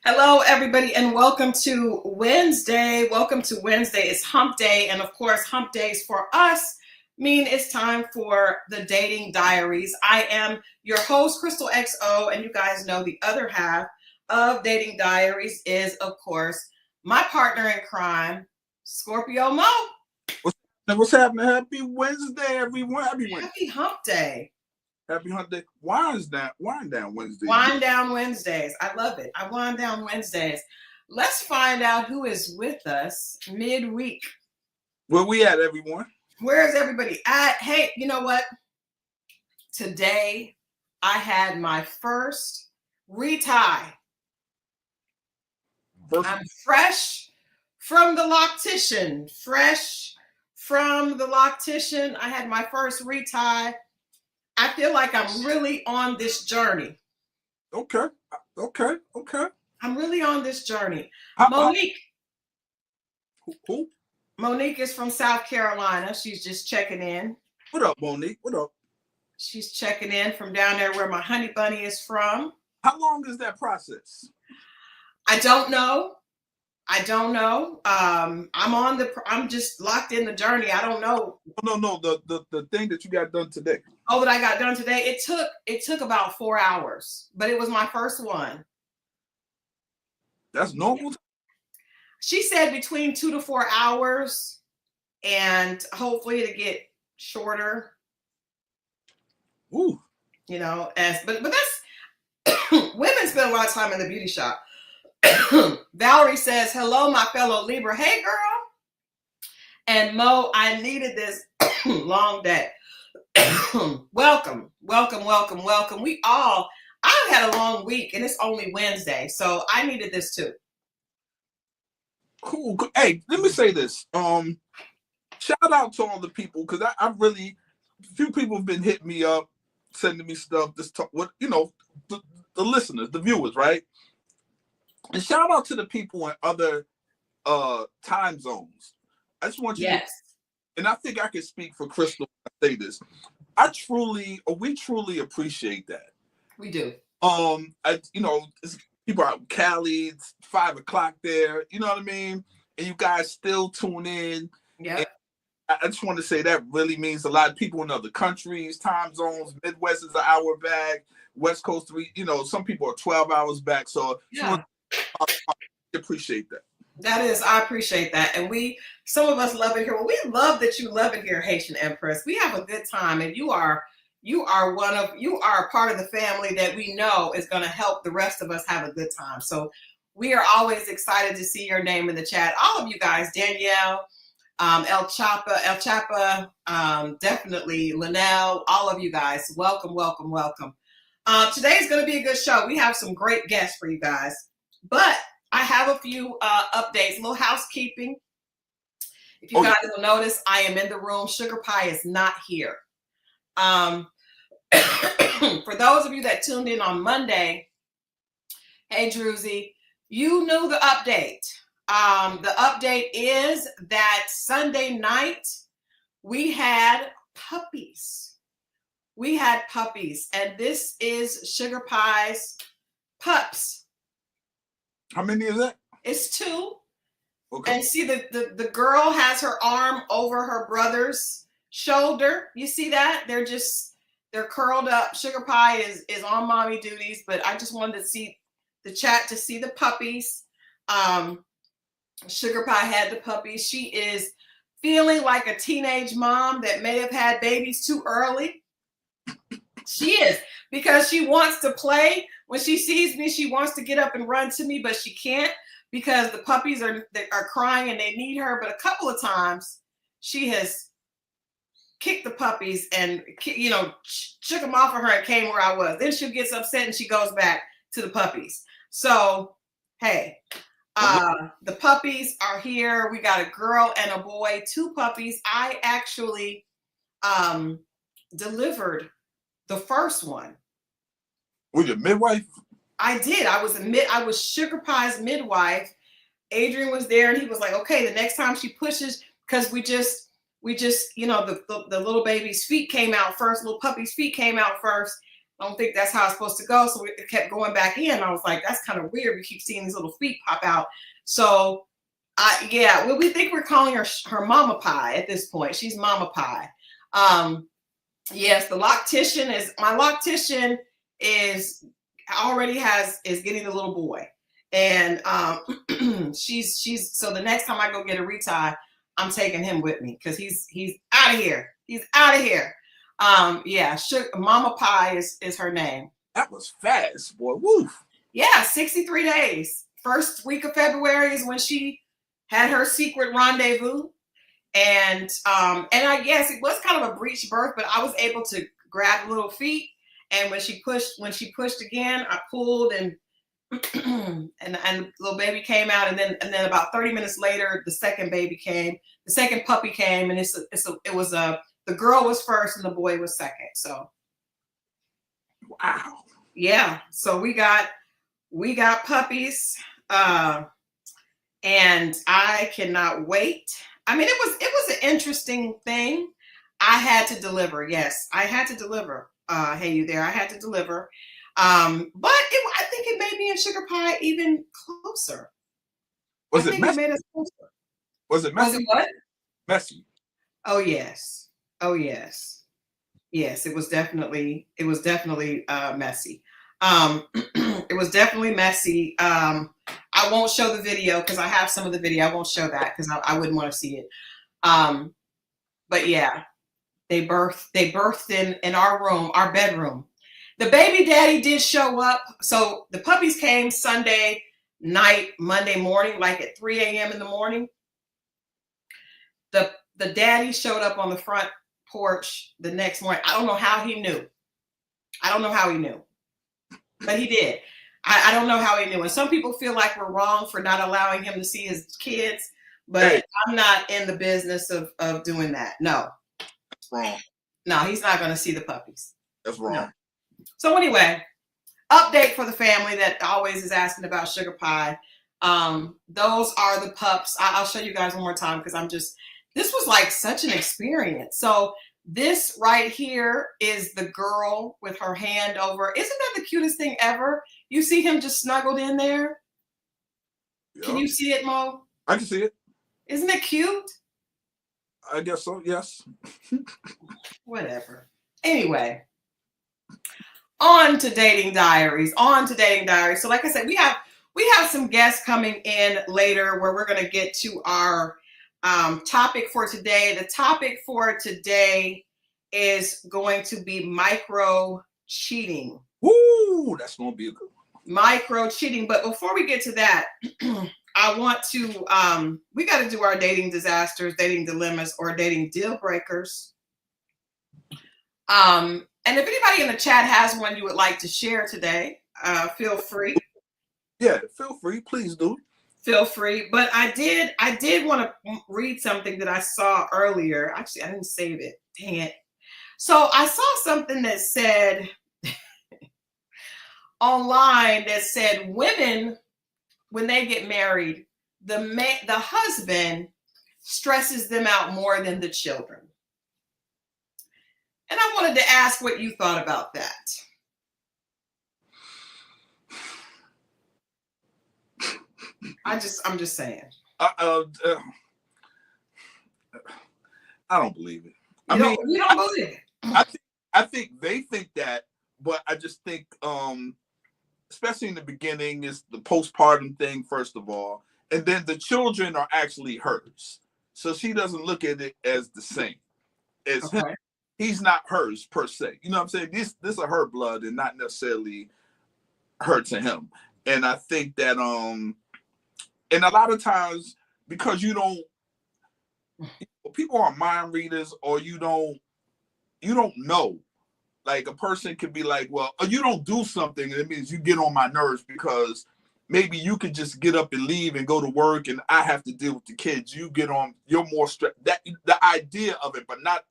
Hello, everybody, and welcome to Wednesday. Welcome to Wednesday. It's hump day. And of course, hump days for us mean it's time for the Dating Diaries. I am your host, Christal XO, and you guys know the other half of Dating Diaries is, of course, my partner in crime, Scorpio Moe. What's happening? Happy Wednesday, everyone. Happy hump day. Happy Hunt Day. Wind down Wednesday. Wind down Wednesdays. I love it. I wind down Wednesdays. Let's find out who is with us midweek. Where we at, everyone? Where is everybody at? Hey, you know what? Today, I had my first retie. I'm fresh from the loctician. I had my first retie. I feel like I'm really on this journey. Okay. I'm really on this journey. Monique. Who? Monique is from South Carolina. She's just checking in. What up, Monique? What up? She's checking in from down there where my honey bunny is from. How long is that process? I don't know. I'm just locked in the journey. I don't know. No. The thing that you got done today. Oh, that I got done today. It took about 4 hours, but it was my first one. That's normal. She said between 2 to 4 hours, and hopefully it'll get shorter. Ooh. You know, but that's women spend a lot of time in the beauty shop. Valerie says, hello, my fellow Libra. Hey, girl. And Mo, I needed this long day. Welcome. I've had a long week and it's only Wednesday. So I needed this too. Cool. Hey, let me say this. Shout out to all the people, because I really, a few people have been hitting me up, sending me stuff, the listeners, the viewers, right? And shout out to the people in other time zones. I just want you to, and I think I can speak for Christal when I say this. We truly appreciate that. We do. People are out Cali, it's 5 o'clock there, you know what I mean? And you guys still tune in. Yeah. I just want to say that really means a lot. People in other countries, time zones, Midwest is an hour back, West Coast 3, some people are 12 hours back. So yeah. I appreciate that. I appreciate that. And some of us love it here. Well, we love that you love it here, Haitian Empress. We have a good time, and you are a part of the family that we know is going to help the rest of us have a good time. So we are always excited to see your name in the chat. All of you guys, Danielle, El Chapa, definitely Linnell, all of you guys, welcome. Today is going to be a good show. We have some great guests for you guys, but I have a few updates, a little housekeeping. If you guys will notice, I am in the room. Sugar Pie is not here. For those of you that tuned in on Monday, hey, Druzy, you knew the update. The update is that Sunday night, we had puppies. And this is Sugar Pie's pups. How many is that? It's 2. Okay. And see, the girl has her arm over her brother's shoulder. You see that? They're curled up. Sugar Pie is on mommy duties, but I just wanted to see the chat to see the puppies. Sugar Pie had the puppies. She is feeling like a teenage mom that may have had babies too early. She is, because she wants to play. When she sees me, she wants to get up and run to me, but she can't because the puppies are crying and they need her. But a couple of times she has kicked the puppies and, shook them off of her and came where I was. Then she gets upset and she goes back to the puppies. So, hey, the puppies are here. We got a girl and a boy, 2 puppies. I actually delivered the first one. Were you a midwife? I did. I was Sugar Pie's midwife. Adrian was there and he was like, okay, the next time she pushes, because we just, the little baby's feet came out first, little puppy's feet came out first. I don't think that's how it's supposed to go. So it kept going back in. I was like, that's kind of weird. We keep seeing these little feet pop out. So yeah, well, we think we're calling her Mama Pie at this point. She's Mama Pie. Yes, the loctician is my loctician is getting a little boy, and she's so the next time I go get a retie, I'm taking him with me because he's out of here. He's out of here. Yeah, Mama Pie is her name. That was fast, boy. Woo. Yeah, 63 days. First week of February is when she had her secret rendezvous. And I guess it was kind of a breech birth, but I was able to grab the little feet. And when she pushed again, I pulled and and the little baby came out. And then about 30 minutes later, the second puppy came, and the girl was first and the boy was second. So wow. Yeah. So we got puppies. And I cannot wait. I mean, it was an interesting thing. I had to deliver. Yes, I had to deliver. Hey, you there? I had to deliver. But I think it made me and Sugar Pie even closer. Was it messy? It made us closer. Was it messy? Was it what? Messy. Oh yes. Oh yes. Yes, it was definitely messy. It was definitely messy. I won't show the video because I have some of the video. I won't show that because I wouldn't want to see it. But yeah, they birthed in our bedroom. The baby daddy did show up. So the puppies came Sunday night, Monday morning, like at 3 a.m. in the morning. The daddy showed up on the front porch the next morning. I don't know how he knew. But he did. I don't know how he knew. And some people feel like we're wrong for not allowing him to see his kids, but hey, I'm not in the business of doing that. No. That's wrong. No, he's not going to see the puppies. That's wrong. No. So anyway, update for the family that always is asking about Sugar Pie. Those are the pups. I'll show you guys one more time because this was like such an experience. So this right here is the girl with her hand over. Isn't that the cutest thing ever? You see him just snuggled in there? Yep. Can you see it, Mo? I can see it. Isn't it cute? I guess so, yes. Whatever. Anyway, on to Dating Diaries. So like I said, we have some guests coming in later where we're going to get to our topic for today. The topic for today is going to be microcheating. Woo, that's going to be a good one. Microcheating. But before we get to that, I want to, we got to do our dating disasters, dating dilemmas, or dating deal breakers. And if anybody in the chat has one you would like to share today, feel free. Yeah, feel free. Please do. Feel free. But I did want to read something that I saw earlier. Actually, I didn't save it. Dang it. So I saw something that said online that said women, when they get married, the husband stresses them out more than the children. And I wanted to ask what you thought about that. I'm just saying. I don't believe it. You don't believe it. I think they think that, but I just think, especially in the beginning, is the postpartum thing, first of all, and then the children are actually hers, so she doesn't look at it as the same as him. He's not hers per se. You know what I'm saying? This is her blood and not necessarily her to him. And I think that and a lot of times, because people are mind readers, or you don't know. Like, a person could be like, well, you don't do something, and it means you get on my nerves because maybe you could just get up and leave and go to work, and I have to deal with the kids. You're more stressed. That the idea of it, but not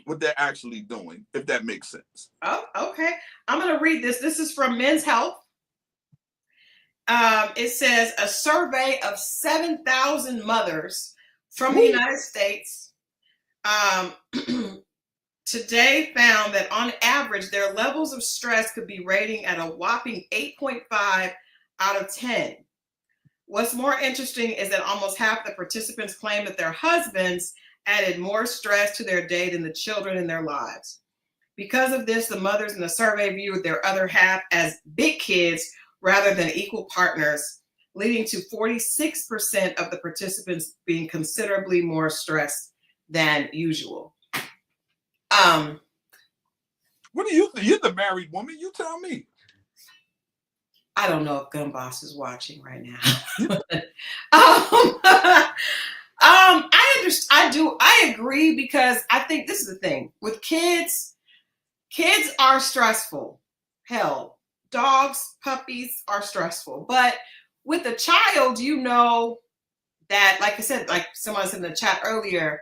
what they're actually doing, if that makes sense. Oh, okay. I'm going to read this. This is from Men's Health. It says a survey of 7,000 mothers from the United States today found that on average, their levels of stress could be rating at a whopping 8.5 out of 10. What's more interesting is that almost half the participants claim that their husbands added more stress to their day than the children in their lives. Because of this, the mothers in the survey viewed their other half as big kids rather than equal partners, leading to 46% of the participants being considerably more stressed than usual. What do you think? You're the married woman. You tell me. I don't know if Gun Boss is watching right now. I agree, because I think this is the thing with kids. Kids are stressful. Hell, dogs, puppies are stressful. But with a child, you know that, like I said, like someone said in the chat earlier,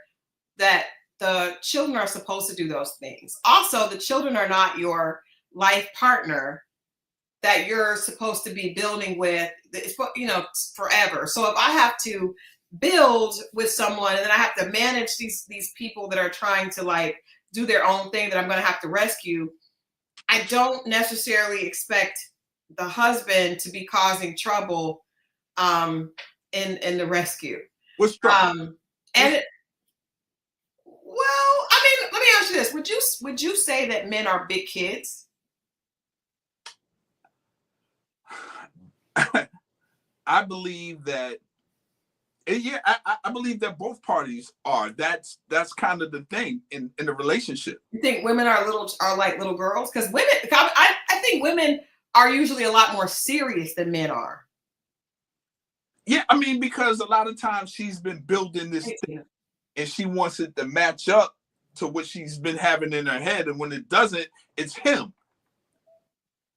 that the children are supposed to do those things. Also, the children are not your life partner that you're supposed to be building with, forever. So if I have to build with someone and then I have to manage these people that are trying to like do their own thing that I'm going to have to rescue, I don't necessarily expect the husband to be causing trouble in the rescue. What's trouble? Well, I mean, let me ask you this: would you say that men are big kids? I believe that. Yeah, I believe that both parties are. That's kind of the thing in the relationship. You think women are like little girls? Because women, I think women are usually a lot more serious than men are. Yeah, I mean, because a lot of times she's been building this thing and she wants it to match up to what she's been having in her head, and when it doesn't, it's him.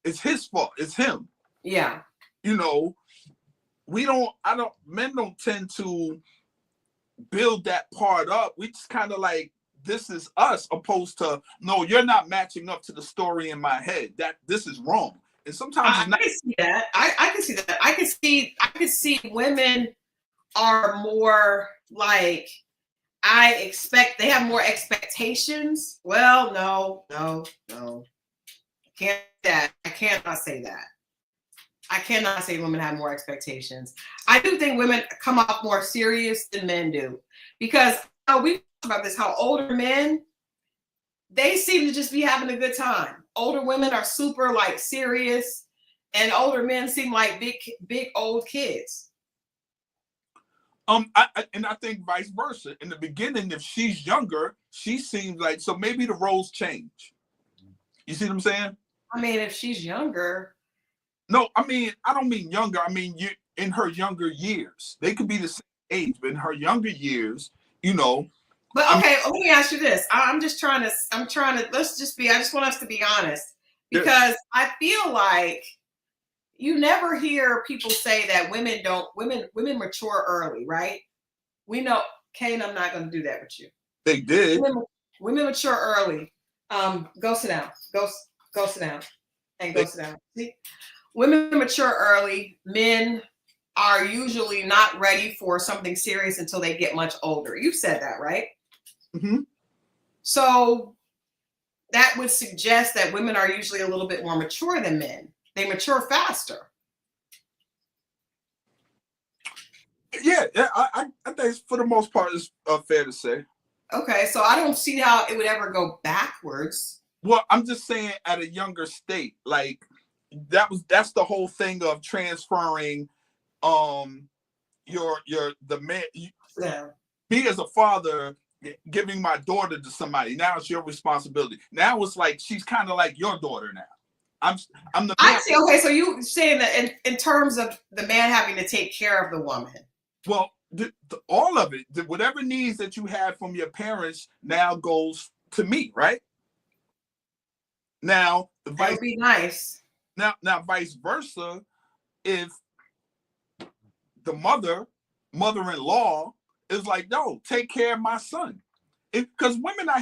It's his fault. It's him. Yeah. You know, men don't tend to build that part up. We just kind of like, this is us, opposed to, no, you're not matching up to the story in my head. That this is wrong. And sometimes it's not. I can see that. I can see that. I can see women are more like, they have more expectations. Well, no. I cannot say that. I cannot say women have more expectations. I do think women come off more serious than men do, because we talked about this, how older men, they seem to just be having a good time. Older women are super like serious, and older men seem like big old kids. I think vice versa. In the beginning, if she's younger, she seems like, so maybe the roles change. You see what I'm saying? I mean, if she's younger. No, I mean, I don't mean younger. I mean, you in her younger years. They could be the same age, but in her younger years, you know. But okay, let me ask you this. I just want us to be honest, because I feel like you never hear people say that women mature early, right? We know, Kane, I'm not going to do that with you. They did. Women mature early. Go sit down. Go sit down. And go sit down. See? Women mature early. Men are usually not ready for something serious until they get much older. You said that, right? Mm-hmm. So that would suggest that women are usually a little bit more mature than men. They mature faster. Yeah, I think for the most part it's fair to say. Okay, so I don't see how it would ever go backwards. Well, I'm just saying at a younger state, like that's the whole thing of transferring the man. Yeah. Me as a father giving my daughter to somebody, now it's your responsibility. Now it's like she's kind of like your daughter now. I'm the man. I see. Okay, so you saying that in terms of the man having to take care of the woman. Well, all of it, whatever needs that you had from your parents now goes to me, right? Now, that would be nice. Now, vice versa, if the mother-in-law is like, no, take care of my son. Because women, I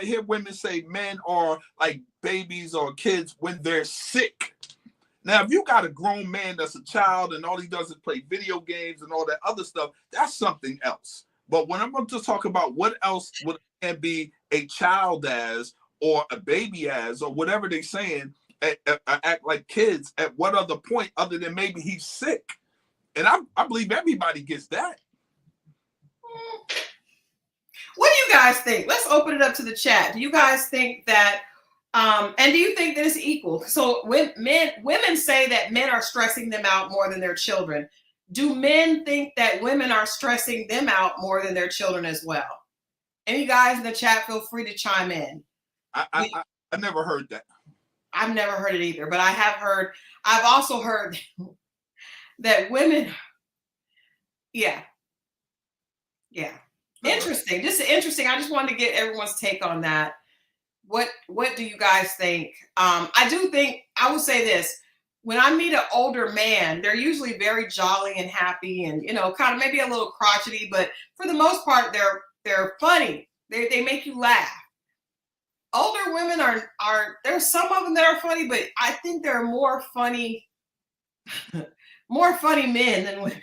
hear women say men are like babies or kids when they're sick. Now, if you got a grown man that's a child and all he does is play video games and all that other stuff, that's something else. But when I'm going to talk about what else would a man be a child as, or a baby as, or whatever they're saying, act like kids at what other point other than maybe he's sick? And I believe everybody gets that. What do you guys think? Let's open it up to the chat. Do you guys think that, and do you think that it's equal? So when women say that men are stressing them out more than their children. Do men think that women are stressing them out more than their children as well? Any guys in the chat, feel free to chime in. I never heard that. I've never heard it either, but I've also heard that women, yeah. Interesting. Just interesting. I just wanted to get everyone's take on that. What do you guys think? I do think, I would say this. When I meet an older man, they're usually very jolly and happy and, kind of maybe a little crotchety, but for the most part, they're funny. They make you laugh. Older women are there's some of them that are funny, but I think there are more funny men than women.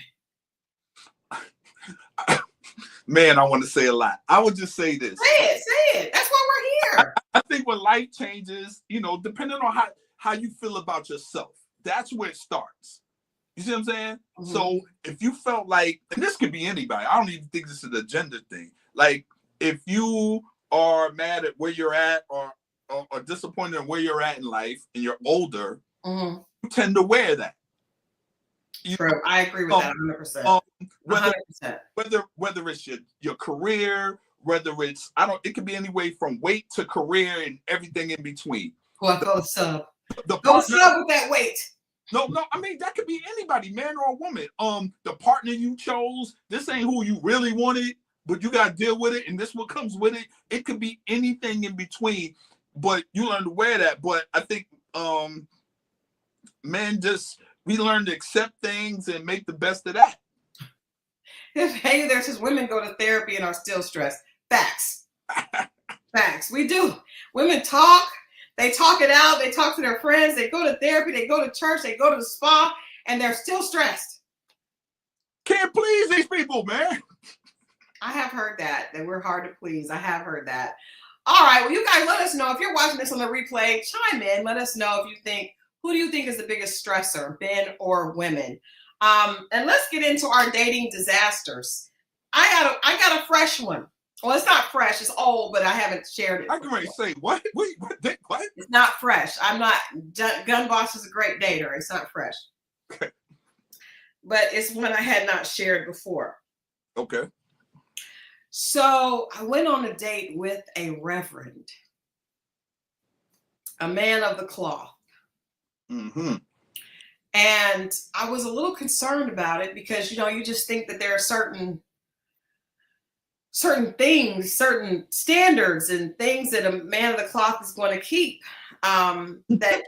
Man, I want to say a lot. I would just say this. Say it. That's why we're here. I think when life changes, depending on how you feel about yourself, that's where it starts. You see what I'm saying? Mm-hmm. So if you felt like, and this could be anybody, I don't even think this is a gender thing. Like if you are mad at where you're at or disappointed in where you're at in life and you're older, mm-hmm. you tend to wear that. True. I agree with that 100%. 100%. Whether it's your career, whether it's it could be any way from weight to career and everything in between. Well, go sub. Go sub with that weight. No, I mean that could be anybody, man or woman. The partner you chose, this ain't who you really wanted, but you gotta deal with it, and this what comes with it. It could be anything in between, but you learn to wear that. But I think men we learn to accept things and make the best of that. Hey, there's just women go to therapy and are still stressed. Facts. Facts. We do. Women talk. They talk it out. They talk to their friends. They go to therapy. They go to church. They go to the spa, and they're still stressed. Can't please these people, man. I have heard that we're hard to please. I have heard that. All right. Well, you guys let us know if you're watching this on the replay. Chime in. Let us know if you think, who do you think is the biggest stressor, men or women? And let's get into our dating disasters. I got a fresh one. Well, it's not fresh. It's old, but I haven't shared it. I can already say what? Wait, what? It's not fresh. I'm not. Gun Boss is a great dater. It's not fresh. Okay. But it's one I had not shared before. Okay. So I went on a date with a reverend, a man of the cloth. Mm-hmm. And I was a little concerned about it because, you just think that there are certain things, certain standards and things that a man of the cloth is going to keep. That,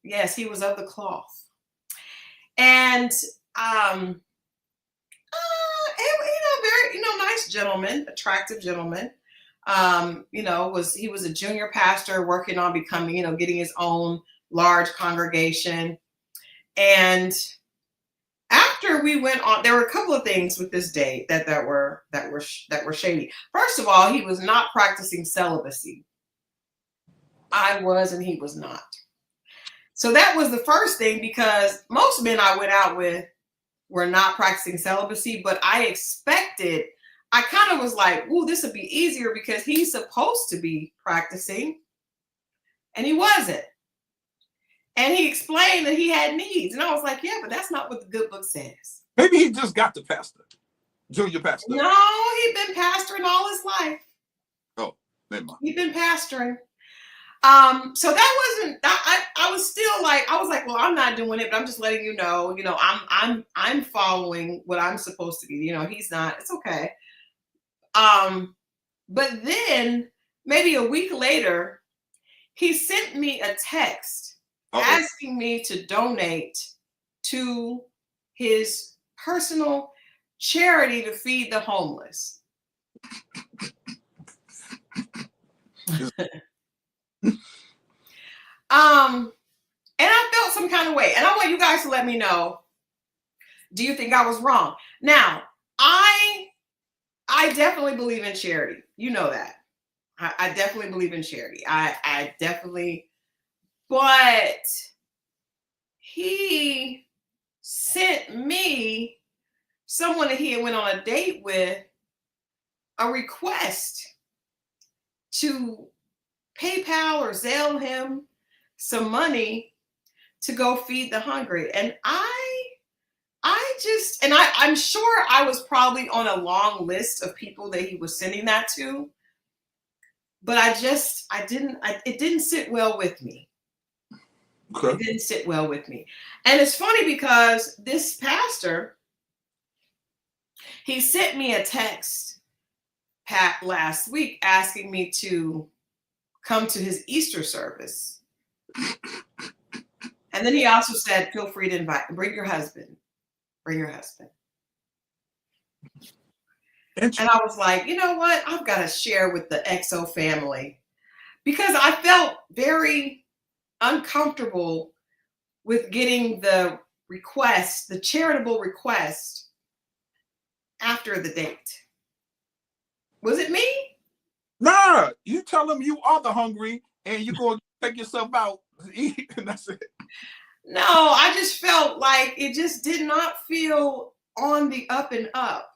yes, he was of the cloth. And, very, nice gentleman, attractive gentleman. He was a junior pastor working on becoming, getting his own large congregation. And after we went on, there were a couple of things with this date that were shady. First of all, he was not practicing celibacy. I was, and he was not. So that was the first thing, because most men I went out with were not practicing celibacy, but I kind of was like, ooh, this would be easier because he's supposed to be practicing, and he wasn't. And he explained that he had needs. And I was like, yeah, but that's not what the good book says. Maybe he just got the pastor. Junior pastor. No, he'd been pastoring all his life. Oh, never mind. He'd been pastoring. So that wasn't, I was still like, I was like, well, I'm not doing it, but I'm just letting you know, I'm following what I'm supposed to be. He's not, it's okay. But then maybe a week later, he sent me a text asking me to donate to his personal charity to feed the homeless. And I felt some kind of way, and I want you guys to let me know, do you think I was wrong? Now, I definitely believe in charity. You know that. I definitely believe in charity. I definitely, but he sent me someone that he had went on a date with a request to PayPal or Zelle him some money to go feed the hungry. And I'm sure I was probably on a long list of people that he was sending that to, but it didn't sit well with me. Okay. It didn't sit well with me. And it's funny because this pastor, he sent me a text last week asking me to come to his Easter service. And then he also said, feel free to bring your husband. Bring your husband. And I was like, you know what? I've got to share with the XO family, because I felt very uncomfortable with getting the request, the charitable request, after the date. Was it me? Nah, you tell him you are the hungry and you're going to take yourself out to eat, and that's it. No, I just felt like it just did not feel on the up and up.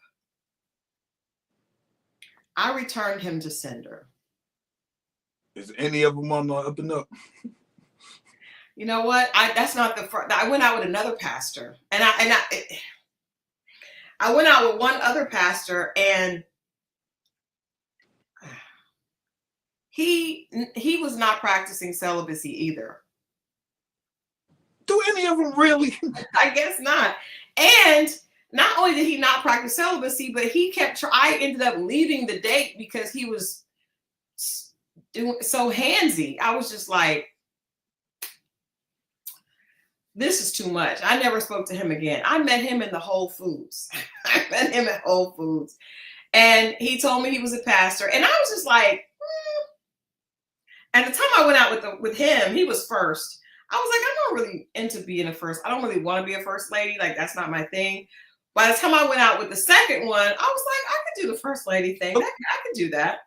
I returned him to sender. Is any of them on the up and up? You know what? That's not the first. I went out with another pastor, and I went out with one other pastor, and he was not practicing celibacy either. Do any of them really? I guess not. And not only did he not practice celibacy, but I ended up leaving the date because he was doing so handsy. I was just like, this is too much. I never spoke to him again. I met him in the Whole Foods. I met him at Whole Foods. And he told me he was a pastor. And I was just like, At the time I went out with him, he was first. I was like, I'm not really into being a first. I don't really want to be a first lady. Like, that's not my thing. By the time I went out with the second one, I was like, I could do the first lady thing. I could do that.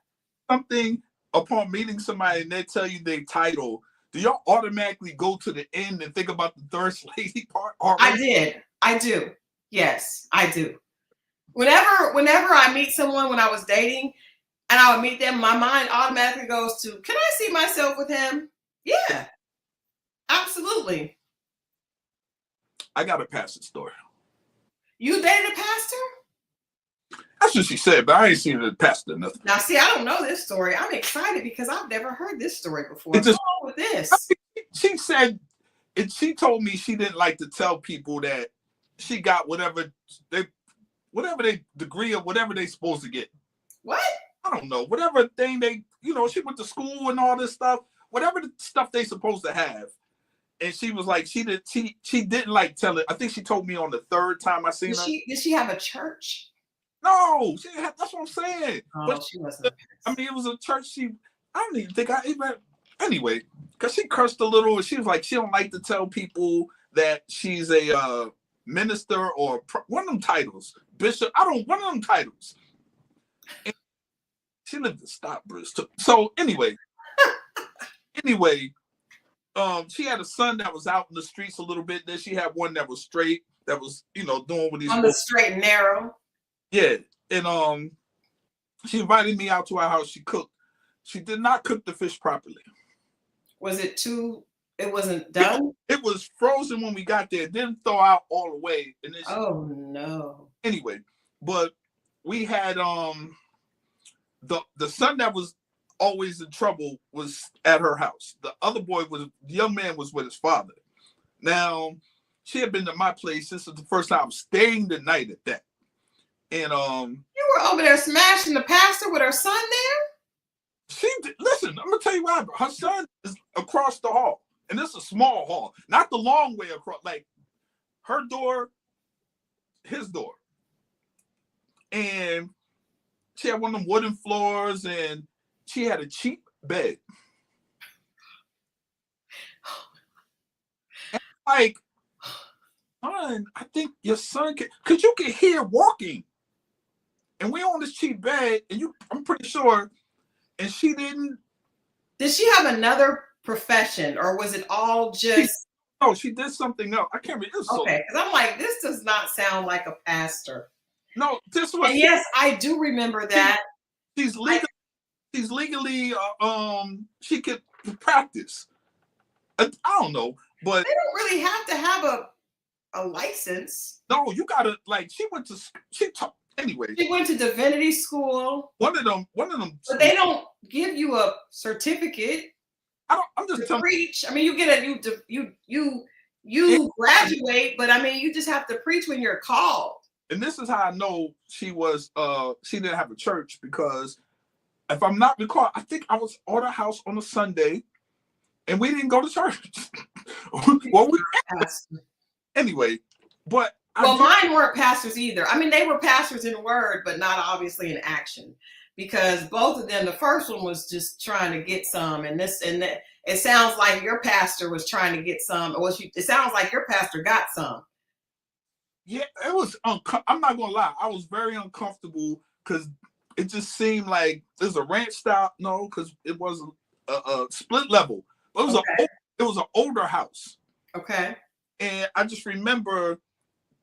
Something upon meeting somebody and they tell you their title, do y'all automatically go to the end and think about the first lady part? Already? I do. Yes, I do. Whenever I meet someone when I was dating and I would meet them, my mind automatically goes to, can I see myself with him? Yeah, absolutely. I got a pastor story. You dated a pastor? That's what she said, but I ain't seen a pastor nothing. Now, see, I don't know this story. I'm excited because I've never heard this story before. What's wrong with this? She said, and she told me she didn't like to tell people that she got whatever they degree or whatever they supposed to get. What? I don't know. Whatever thing they, she went to school and all this stuff, whatever the stuff they supposed to have. And she was like, she didn't like tell it. I think she told me on the third time I seen her. Did she have a church? No, that's what I'm saying. Oh, but she wasn't. I mean, it was a church. I don't even think I even. Anyway, because she cursed a little, and she was like, she don't like to tell people that she's a minister or one of them titles, bishop. One of them titles. And she lived in Stockbridge too. So anyway, she had a son that was out in the streets a little bit. Then she had one that was straight, that was doing what he's on the straight and narrow. Yeah, and she invited me out to her house. She cooked. She did not cook the fish properly. Was it too? It wasn't done. It was frozen when we got there. It didn't thaw out all the way. And then oh no. Anyway, but we had the son that was always in trouble was at her house. The young man was with his father. Now she had been to my place. This is the first time staying the night at that. And you were over there smashing the pastor with her son there? Listen, I'm gonna tell you what happened. Her son is across the hall, and this is a small hall, not the long way across, like her door, his door. And she had one of them wooden floors, and she had a cheap bed. And like, son, I think your son because you can hear walking. And we on this cheap bed, and I'm pretty sure And she didn't. Did she have another profession, or was it all just? She did something else. I can't remember. Okay, because I'm like, this does not sound like a pastor. No, this was. And yes, I do remember that. She's legally. She could practice. I don't know, but they don't really have to have a license. No, you gotta she went to anyway. She went to divinity school. One of them. But they don't give you a certificate. I'm just to preach. I mean, you get you graduate, but I mean, you just have to preach when you're called. And this is how I know she was. She didn't have a church, because if I'm not recall, I think I was at her house on a Sunday, and we didn't go to church. Well, anyway, but mine weren't pastors either. I mean, they were pastors in word, but not obviously in action, because both of them. The first one was just trying to get some, and that. It sounds like your pastor was trying to get some, or it sounds like your pastor got some. Yeah, it was. I'm not gonna lie, I was very uncomfortable, because it just seemed like there's a ranch style. No, because it was a split level. It was an older house. Okay. And I just remember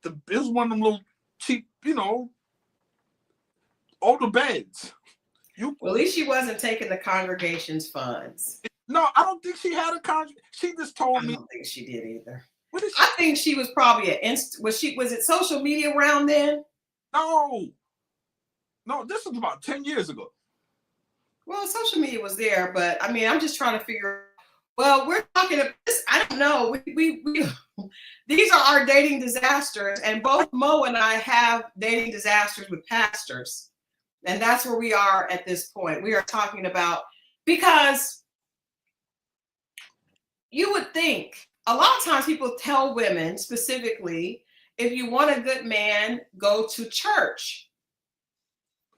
it was one of them little cheap, older beds. Well, at least she wasn't taking the congregation's funds. No, I don't think she had a contract. She just told me. I don't think she did either. What is she? I think she was probably was it social media around then? No, this was about 10 years ago. Well, social media was there, but I mean, I'm just trying to figure. Well, we're talking about this. I don't know. We these are our dating disasters, and both Mo and I have dating disasters with pastors, and that's where we are at this point. We are talking about, because you would think a lot of times people tell women specifically, if you want a good man, go to church.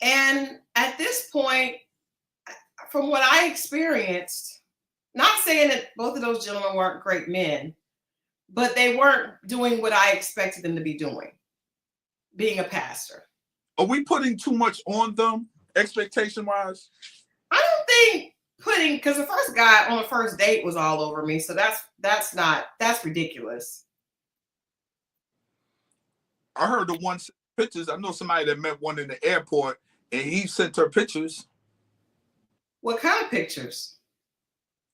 And at this point, from what I experienced, not saying that both of those gentlemen weren't great men, but they weren't doing what I expected them to be doing, being a pastor. Are we putting too much on them, expectation-wise? I don't think because the first guy on the first date was all over me, so that's ridiculous. I heard the one pictures. I know somebody that met one in the airport, and he sent her pictures. What kind of pictures?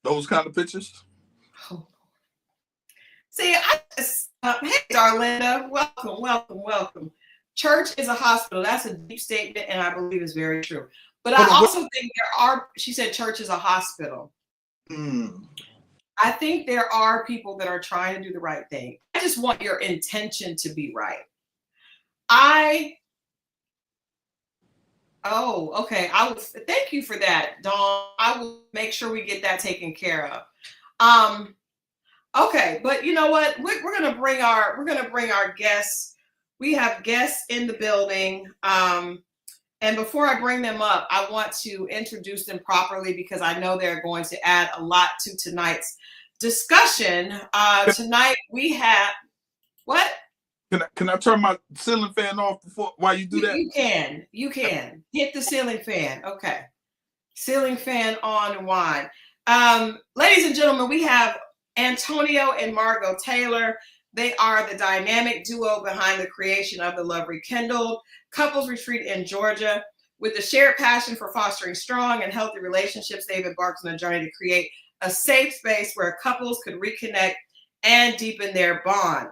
Those kind of pictures. Oh. See, hey, Darlinda, welcome. Church is a hospital. That's a deep statement, and I believe it's very true. But I also think she said church is a hospital. I think there are people that are trying to do the right thing. I just want your intention to be right. Okay. Thank you for that, Dawn. I will make sure we get that taken care of. Okay, but you know what? We're gonna bring our guests. We have guests in the building. And before I bring them up, I want to introduce them properly, because I know they're going to add a lot to tonight's discussion. Tonight we have what? Can I turn my ceiling fan off while you do that? You can hit the ceiling fan. Okay, ceiling fan on and wine. Ladies and gentlemen, we have Antonio and Margo Taylor. They are the dynamic duo behind the creation of the Love Rekindled couples retreat in Georgia. With a shared passion for fostering strong and healthy relationships, they've embarked on a journey to create a safe space where couples could reconnect and deepen their bond.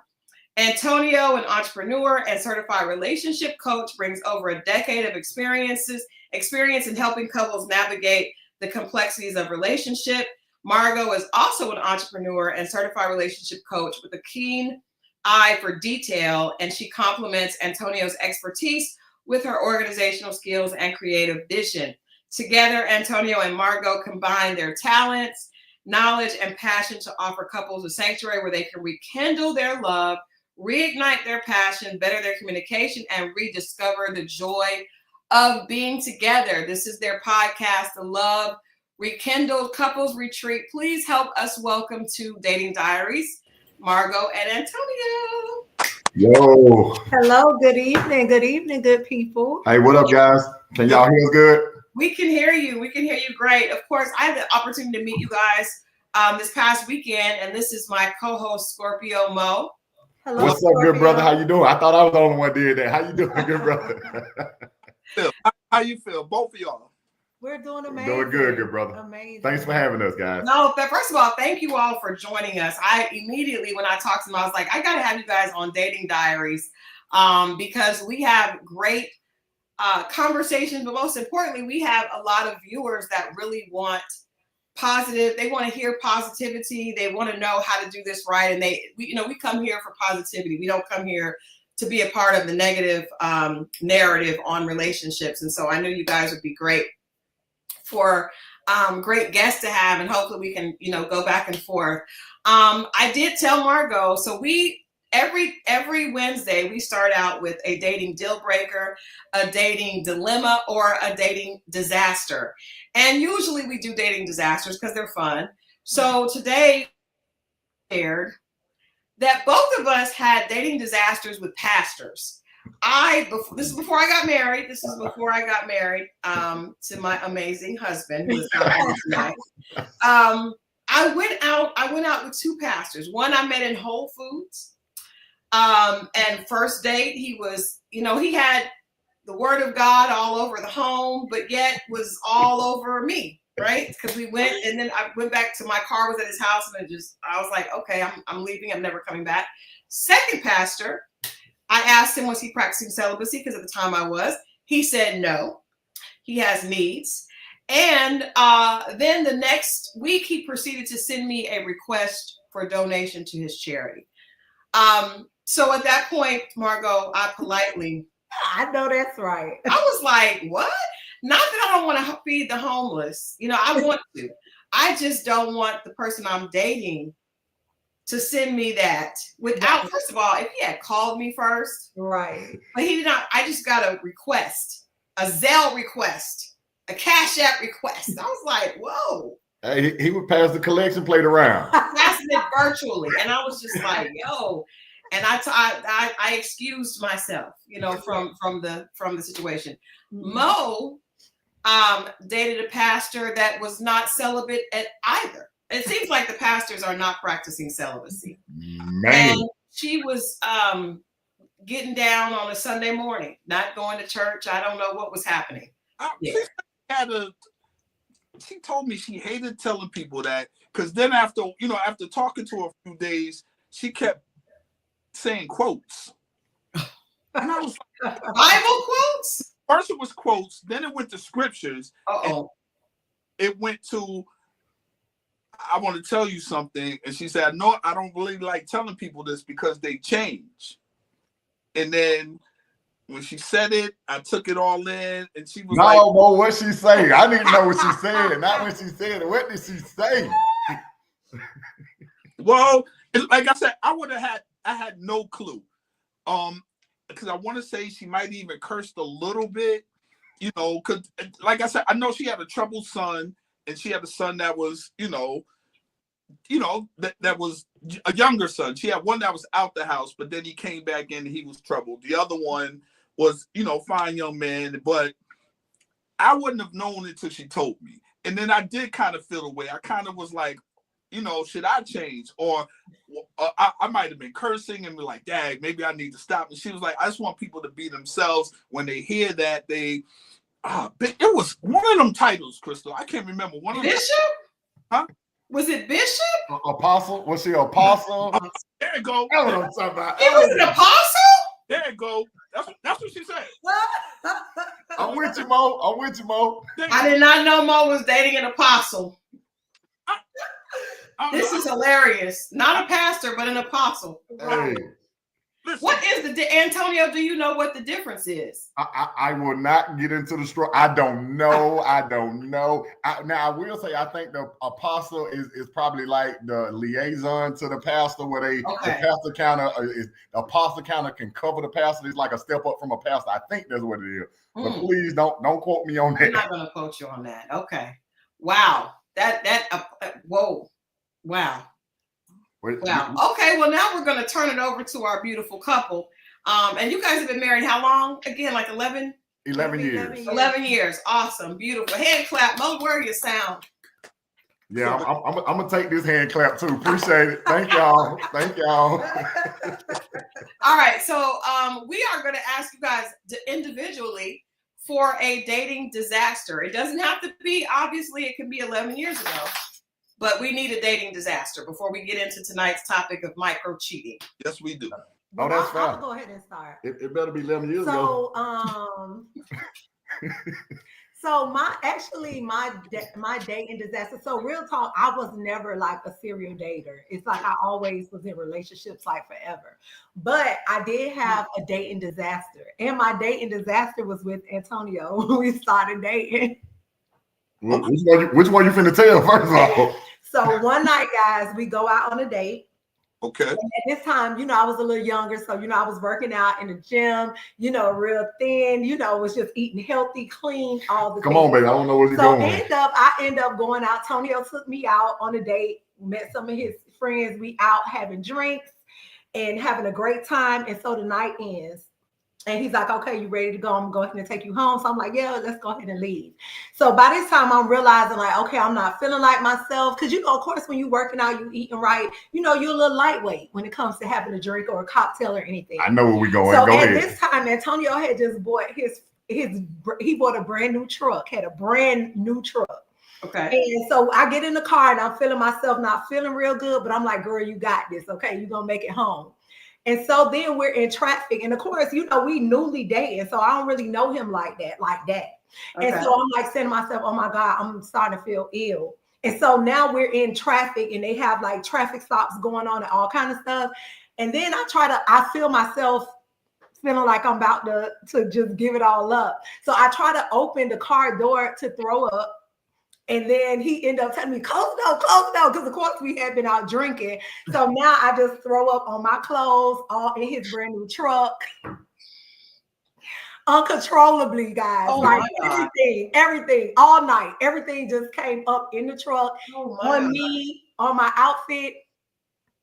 Antonio, an entrepreneur and certified relationship coach, brings over a decade of experience in helping couples navigate the complexities of relationship. Margo is also an entrepreneur and certified relationship coach with a keen eye for detail, and she complements Antonio's expertise with her organizational skills and creative vision. Together, Antonio and Margo combine their talents, knowledge, and passion to offer couples a sanctuary where they can rekindle their love, reignite their passion, better their communication, and rediscover the joy of being together. This is their podcast, The Love Rekindled Couples Retreat. Please help us welcome to Dating Diaries, Margo and Antonio. Yo. Hello, good evening, good people. Hey, what up, guys? Can y'all hear us good? We can hear you. We can hear you great. Of course, I had the opportunity to meet you guys this past weekend, and this is my co-host Scorpio Moe. Hello, what's up, good brother? How you doing? I thought I was the only one did that. How you doing, good brother? How you feel, both of y'all? We're doing amazing. Doing good brother. Amazing. Thanks for having us, guys. No, but first of all, thank you all for joining us. I immediately, when I talked to them, I was like, I got to have you guys on Dating Diaries because we have great conversations, but most importantly, we have a lot of viewers that really want positive. They want to hear positivity. They want to know how to do this right. And we come here for positivity. We don't come here to be a part of the negative narrative on relationships. And so I knew you guys would be great for great guests to have, and hopefully we can, go back and forth. I did tell Margo, so we every Wednesday we start out with a dating deal breaker, a dating dilemma, or a dating disaster. And usually we do dating disasters because they're fun. So today shared that both of us had dating disasters with pastors. This is before I got married. This is before I got married to my amazing husband, who is not here tonight. I went out with two pastors. One I met in Whole Foods. And first date, he was, he had the word of God all over the home, but yet was all over me, right? Because we went, and then I went back to my car, was at his house, and I was like, okay, I'm leaving. I'm never coming back. Second pastor, I asked him, was he practicing celibacy? Because at the time I was. He said no. He has needs. And then the next week, he proceeded to send me a request for a donation to his charity. So at that point, Margo, I politely. I know that's right. I was like, what? Not that I don't want to feed the homeless. I want to. I just don't want the person I'm dating to send me that without, first of all, if he had called me first. Right. But he did not. I just got a request, a Zelle request, a Cash App request. I was like, whoa. Hey, he would pass the collection plate around. Passing it virtually. And I was just like, yo. And I excused myself, from the situation. Moe dated a pastor that was not celibate at either. It seems like the pastors are not practicing celibacy. Man. And she was getting down on a Sunday morning, not going to church. I don't know what was happening. She told me she hated telling people that, because then after talking to her a few days, she kept saying quotes. And I was like, Bible quotes? First it was quotes, then it went to scriptures. It went to, I want to tell you something. And she said, no, I don't really like telling people this because they change. And then when she said it, I took it all in, and she was like, Mo, what she say? I didn't know what she said. Not when she said it. What did she say? Well, like I said, I had no clue. Because I want to say she might even cursed a little bit, because like I said, I know she had a troubled son, and she had a son that was, that was a younger son. She had one that was out the house, but then he came back in and he was troubled. The other one was, fine young man, but I wouldn't have known it till she told me. And then I did kind of feel the way. I kind of was like, should I change? Or I might have been cursing and be like, dang, maybe I need to stop. And she was like, I just want people to be themselves. When they hear that, it was one of them titles, Christal. I can't remember. One of them. Bishop? Huh? Was it Bishop? Apostle? Was she apostle? There you go. That's what I'm talking about. He was an apostle? There you go. That's what she said. I'm with you, Mo. I did not know Mo was dating an apostle. This is hilarious. Not a pastor, but an apostle. Hey. What is Antonio, do you know what the difference is? I will not get into the story. I don't know. Now, I will say, I think the apostle is probably like the liaison to the pastor, where the pastor the apostle counter can cover the pastor. It's like a step up from a pastor. I think that's what it is. But please don't quote me on that. I'm not going to quote you on that. Okay. Wow. Whoa. Wow. Wow. Okay. Well, now we're going to turn it over to our beautiful couple. And you guys have been married how long? Again, like 11? 11 years. 11 years. Awesome. Beautiful. Hand clap. Mo, where your sound? Yeah, I'm gonna take this hand clap too. Appreciate it. Thank y'all. Thank y'all. All right. So we are going to ask you guys individually for a dating disaster. It doesn't have to be, obviously, it can be 11 years ago, but we need a dating disaster before we get into tonight's topic of micro cheating. Yes, we do. Oh, that's fine. I'll go ahead and start. It better be 11 years ago. So my dating disaster. So real talk, I was never like a serial dater. It's like I always was in relationships like forever. But I did have a dating disaster, and my dating disaster was with Antonio when we started dating. Which one you finna tell first of all? So one night, guys, we go out on a date. Okay. And at this time, I was a little younger. So, I was working out in the gym, real thin, was just eating healthy, clean, all the Come on, baby. I don't know where you're going. I end up going out. Antonio took me out on a date, met some of his friends. We out having drinks and having a great time. And so the night ends. And he's like, okay, you ready to go? I'm going to take you home. So I'm like, yeah, let's go ahead and leave. So by this time, I'm realizing like, okay, I'm not feeling like myself. Because, of course, when you're working out, you eating right, you're a little lightweight when it comes to having a drink or a cocktail or anything. I know where we're going. So go at ahead. this time, Antonio had just bought he bought a brand new truck, had a brand new truck. Okay. And so I get in the car and I'm feeling myself not feeling real good, but I'm like, girl, you got this. Okay, you're going to make it home. And so then we're in traffic. And of course, we newly dating. So I don't really know him like that. Okay. And so I'm like saying to myself, oh my God, I'm starting to feel ill. And so now we're in traffic and they have like traffic stops going on and all kind of stuff. And then I feel myself feeling like I'm about to just give it all up. So I try to open the car door to throw up. And then he ended up telling me, close the door, because of course we had been out drinking. So now I just throw up on my clothes, all in his brand new truck. Uncontrollably, guys. Oh like my God. everything, all night. Everything just came up in the truck, on me, on my outfit,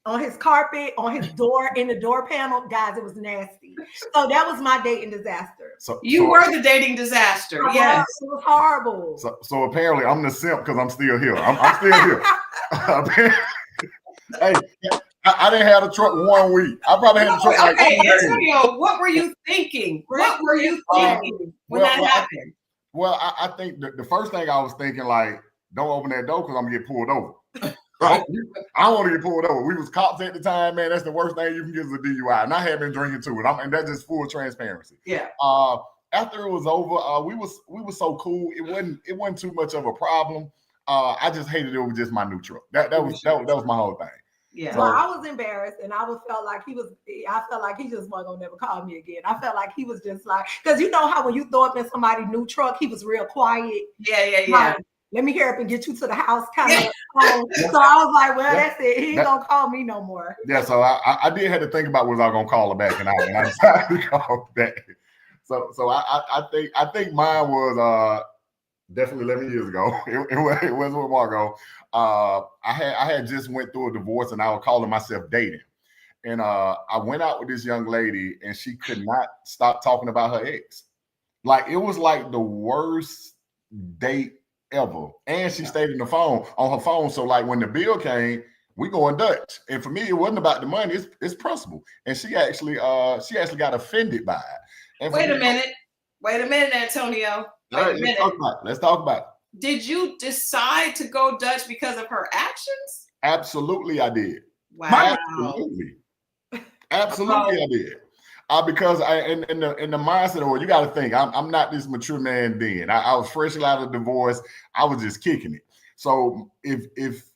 on his carpet, on his door, in the door panel. Guys, it was nasty. So that was my dating disaster. So you were the dating disaster. Yes. It was horrible. So apparently I'm the simp because I'm still here. I'm still here. Hey, I didn't have the truck 1 week. I probably had the truck like 2 days. Antonio, what were you thinking? What were you thinking when that happened? I think the first thing I was thinking, like, don't open that door because I'm going to get pulled over. Right. I don't want to get pulled over. We was cops at the time, man. That's the worst thing you can get is a DUI. And I had been drinking too. And that's just full transparency. Yeah. After it was over, we was so cool. It wasn't too much of a problem. I just hated it was just my new truck. That was my whole thing. Yeah. So I was embarrassed, and I felt like he just wasn't gonna never call me again. I felt like he was just like, because you know how when you throw up in somebody's new truck, he was real quiet. Yeah. Like, let me hurry up and get you to the house, kind of. So I was like, well, that's it. He ain't gonna call me no more. Yeah, so I did have to think about was I gonna call her back, and I decided to call her back. So I think mine was definitely 11 years ago. It was with Margo. I had just went through a divorce, and I was calling myself dating. And I went out with this young lady, and she could not stop talking about her ex. Like, it was like the worst date ever. And she stayed on her phone. So like when the bill came, we going Dutch. And for me, it wasn't about the money, it's principle. And she actually got offended by it. And Wait a minute, Antonio. All right, let's talk about it. Did you decide to go Dutch because of her actions? Absolutely, I did. Wow. Absolutely, I did. Because in the mindset of, you got to think, I'm not this mature man then. I was freshly out of divorce. I was just kicking it. So if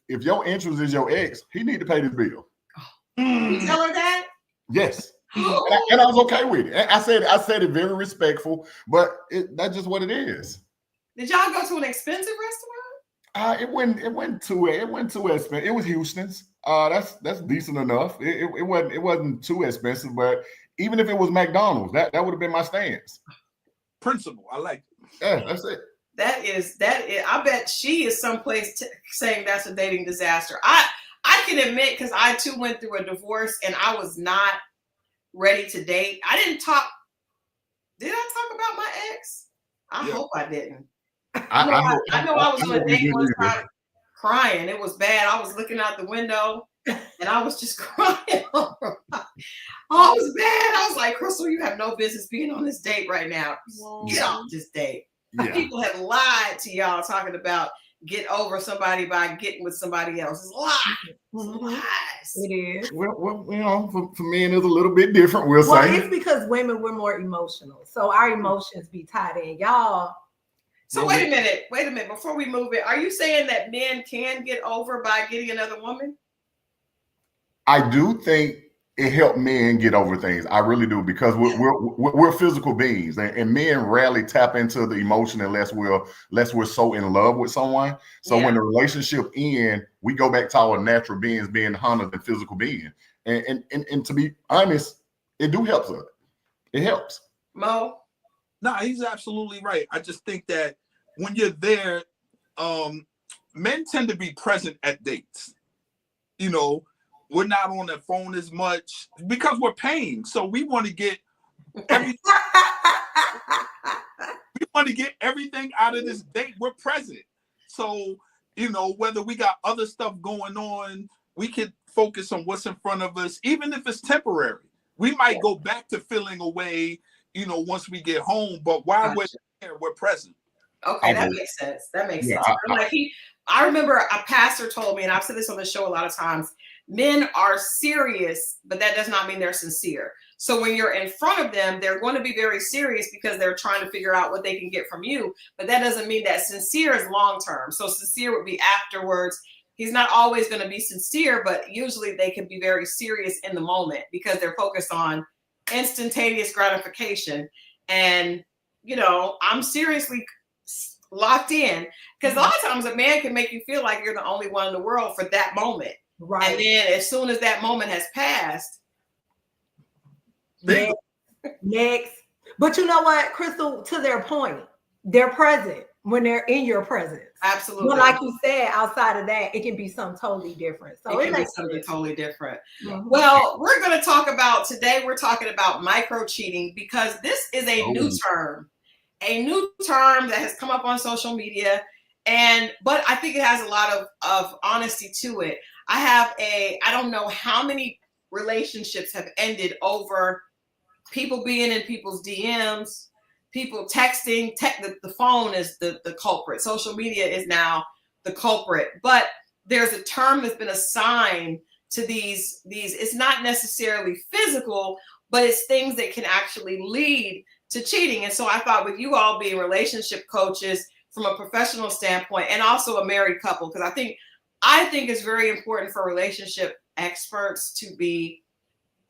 your interest is your ex, he need to pay this bill. You tell her that? Yes. And I was okay with it. I said it very respectful, but that's just what it is. Did y'all go to an expensive restaurant? It went too expensive. It was Houston's. That's decent enough. It wasn't too expensive, but even if it was McDonald's, that would have been my stance. Principle, I like it. Yeah, that's it. That is. I bet she is someplace saying that's a dating disaster. I can admit, because I too went through a divorce and I was not ready to date. I didn't talk. Did I talk about my ex? I hope I didn't. I know I was on a date one either. time crying. It was bad. I was looking out the window and I was just crying. Oh, it was bad. I was like, Christal, you have no business being on this date right now. Get off this date. Yeah. People have lied to y'all talking about get over somebody by getting with somebody else. It's lies. Lies. It is. Well, you know, for men, it's a little bit different. We'll say it's because women, we're more emotional, so our emotions be tied in. Y'all. So wait a minute. Before we move it, are you saying that men can get over by getting another woman? I do think it helped men get over things. I really do, because we're physical beings, and men rarely tap into the emotion unless we're so in love with someone. So when the relationship ends, we go back to our natural beings being hunters and physical beings. And to be honest, it do help us. It helps. Mo? No, he's absolutely right. I just think that when you're there, men tend to be present at dates. You know, we're not on the phone as much because we're paying. So we want to get everything. We want to get everything out of this date. We're present. So, you know, whether we got other stuff going on, we can focus on what's in front of us, even if it's temporary. We might go back to feeling away, you know, once we get home, but while we're there, we're present. Okay, that makes sense. That makes sense. I remember a pastor told me, and I've said this on the show a lot of times, men are serious, but that does not mean they're sincere. So when you're in front of them, they're going to be very serious because they're trying to figure out what they can get from you. But that doesn't mean that sincere is long-term. So sincere would be afterwards. He's not always going to be sincere, but usually they can be very serious in the moment because they're focused on instantaneous gratification. And, you know, I'm seriously locked in, because a lot of times a man can make you feel like you're the only one in the world for that moment. Right. And then as soon as that moment has passed, next. But you know what, Christal, to their point, they're present when they're in your presence. Absolutely. But like you said, outside of that, it can be something totally different. So it can be something totally different. Well, we're going to talk about today, we're talking about microcheating, because this is a new term that has come up on social media. But I think it has a lot of honesty to it. I don't know how many relationships have ended over people being in people's DMs, people texting. The phone is the culprit. Social media is now the culprit. But there's a term that's been assigned to these. It's not necessarily physical, but it's things that can actually lead to cheating. And so I thought, with you all being relationship coaches from a professional standpoint, and also a married couple, because I think it's very important for relationship experts to be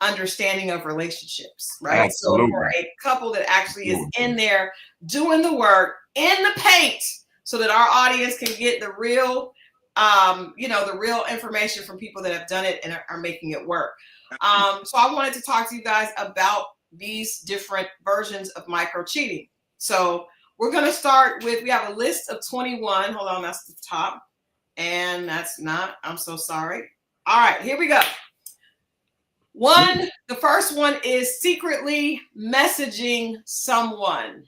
understanding of relationships, right? Absolutely. So for a couple that actually is in there doing the work in the paint, so that our audience can get the real, the real information from people that have done it and are making it work. So I wanted to talk to you guys about these different versions of microcheating. So we're going to start with, we have a list of 21. Hold on, that's the top. And that's not, I'm so sorry. All right, here we go. The first one is secretly messaging someone.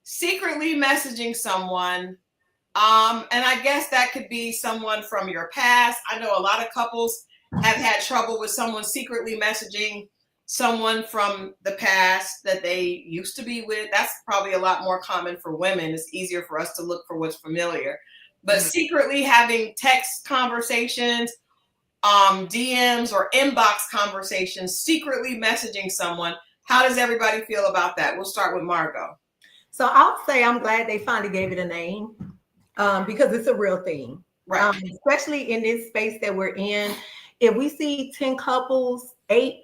Secretly messaging someone. And I guess that could be someone from your past. I know a lot of couples have had trouble with someone secretly messaging someone from the past that they used to be with. That's probably a lot more common for women. It's easier for us to look for what's familiar. But secretly having text conversations, DMs or inbox conversations, secretly messaging someone. How does everybody feel about that? We'll start with Margo. So I'll say I'm glad they finally gave it a name, because it's a real thing. Right. Especially in this space that we're in. If we see 10 couples, 8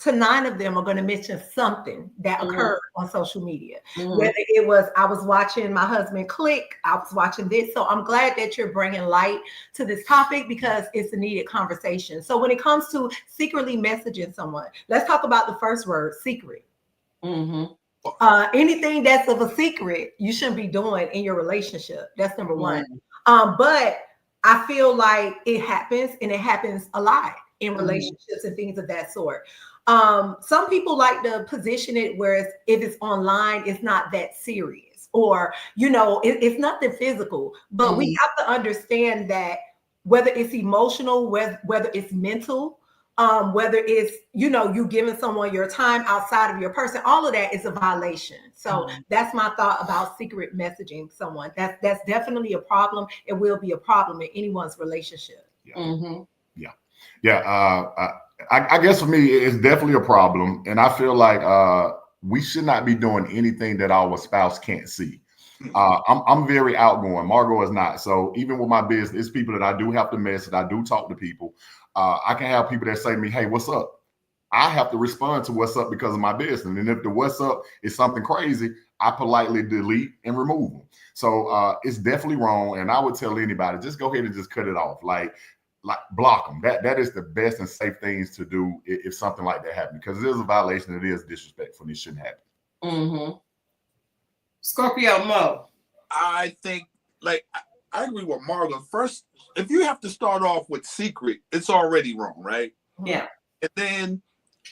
to 9 of them are going to mention something that occurred on social media. Whether it was, I was watching my husband click, I was watching this. So I'm glad that you're bringing light to this topic, because it's a needed conversation. So when it comes to secretly messaging someone, let's talk about the first word, secret. Anything that's of a secret, you shouldn't be doing in your relationship. That's number one. But I feel like it happens, and it happens a lot in relationships and things of that sort. Some people like to position it where if it's online, it's not that serious, or it's nothing physical. But we have to understand that whether it's emotional, whether it's mental, whether it's you giving someone your time outside of your person, all of that is a violation. So that's my thought about secret messaging someone. That's definitely a problem. It will be a problem in anyone's relationship. I guess for me, it's definitely a problem, and I feel like we should not be doing anything that our spouse can't see. I'm very outgoing. Margo is not. So even with my business, it's people that I do have to message. I do talk to people. I can have people that say to me, "Hey, what's up?" I have to respond to what's up because of my business. And if the what's up is something crazy, I politely delete and remove them. So it's definitely wrong. And I would tell anybody, just go ahead and just cut it off. Like block them. That is the best and safe things to do if something like that happens, because it is a violation. It is disrespectful. And it shouldn't happen. Scorpio Moe. I think, I agree with Margo. First, if you have to start off with secret, it's already wrong, right? Yeah. And then,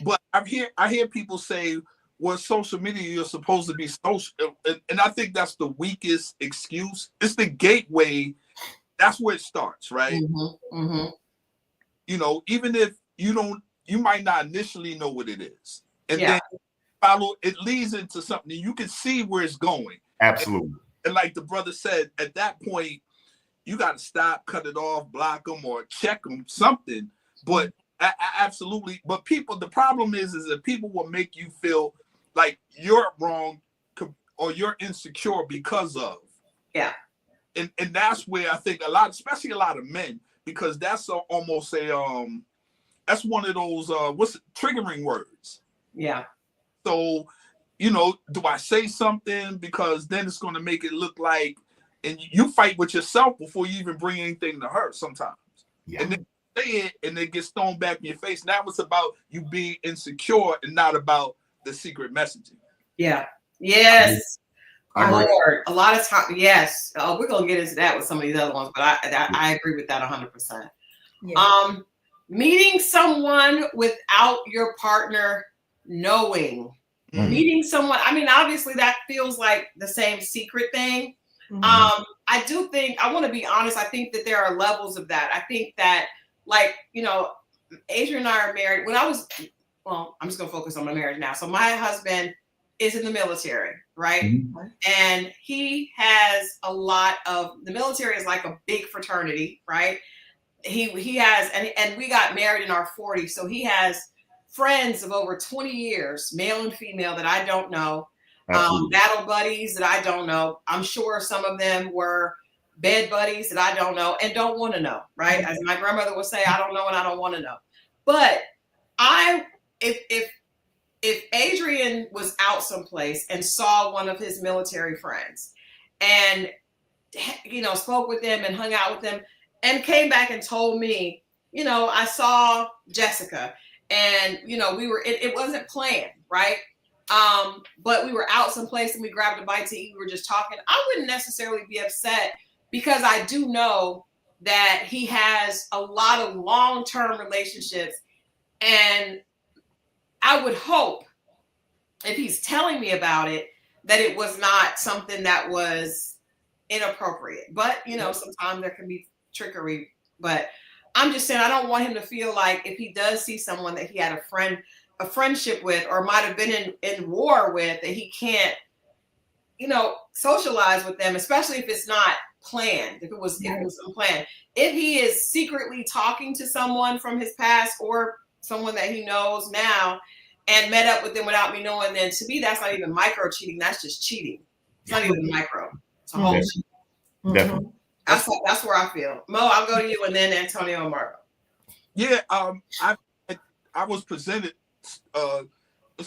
but I hear people say, well, social media, you're supposed to be social. And I think that's the weakest excuse. It's the gateway. That's where it starts, right? Even if you might not initially know what it is. And then it leads into something. You can see where it's going. Absolutely. And like the brother said, at that point, you got to stop, cut it off, block them, or check them, something. But absolutely. But the problem is that people will make you feel like you're wrong or you're insecure because of. Yeah. And that's where I think especially a lot of men, because that's almost that's one of those triggering words. Yeah. So, do I say something, because then it's going to make it look like, and you fight with yourself before you even bring anything to her sometimes. Yeah. And then say it and it gets thrown back in your face. Now it's about you being insecure and not about the secret messaging. Yeah. Yes. Lord, a lot of time. Yes. We're going to get into that with some of these other ones, but I agree with that 100%. Yeah. Meeting someone without your partner knowing. Meeting someone, obviously that feels like the same secret thing. I do think, I want to be honest, I think that there are levels of that. I think that, Adrian and I are married. I'm just going to focus on my marriage now. So my husband is in the military, right? And he has the military is like a big fraternity, right? He has, and we got married in our 40s. So he has friends of over 20 years, male and female, that I don't know, battle buddies that I don't know. I'm sure some of them were bed buddies that I don't know and don't want to know, right? As my grandmother would say, I don't know and I don't want to know. But if Adrian was out someplace and saw one of his military friends and, spoke with them and hung out with them and came back and told me, I saw Jessica, and it wasn't planned, right? But we were out someplace and we grabbed a bite to eat. We were just talking. I wouldn't necessarily be upset, because I do know that he has a lot of long-term relationships, and I would hope, if he's telling me about it, that it was not something that was inappropriate. But sometimes there can be trickery. But I'm just saying, I don't want him to feel like if he does see someone that he had a friendship with, or might have been in war with, that he can't, socialize with them, especially if it's not planned, if it was unplanned. If he is secretly talking to someone from his past or someone that he knows now and met up with them without me knowing, then to me, that's not even micro cheating. That's just cheating. It's not even micro. It's a whole cheat. Definitely. That's where I feel. Mo, I'll go to you, and then Antonio and Margo. Yeah, I was presented a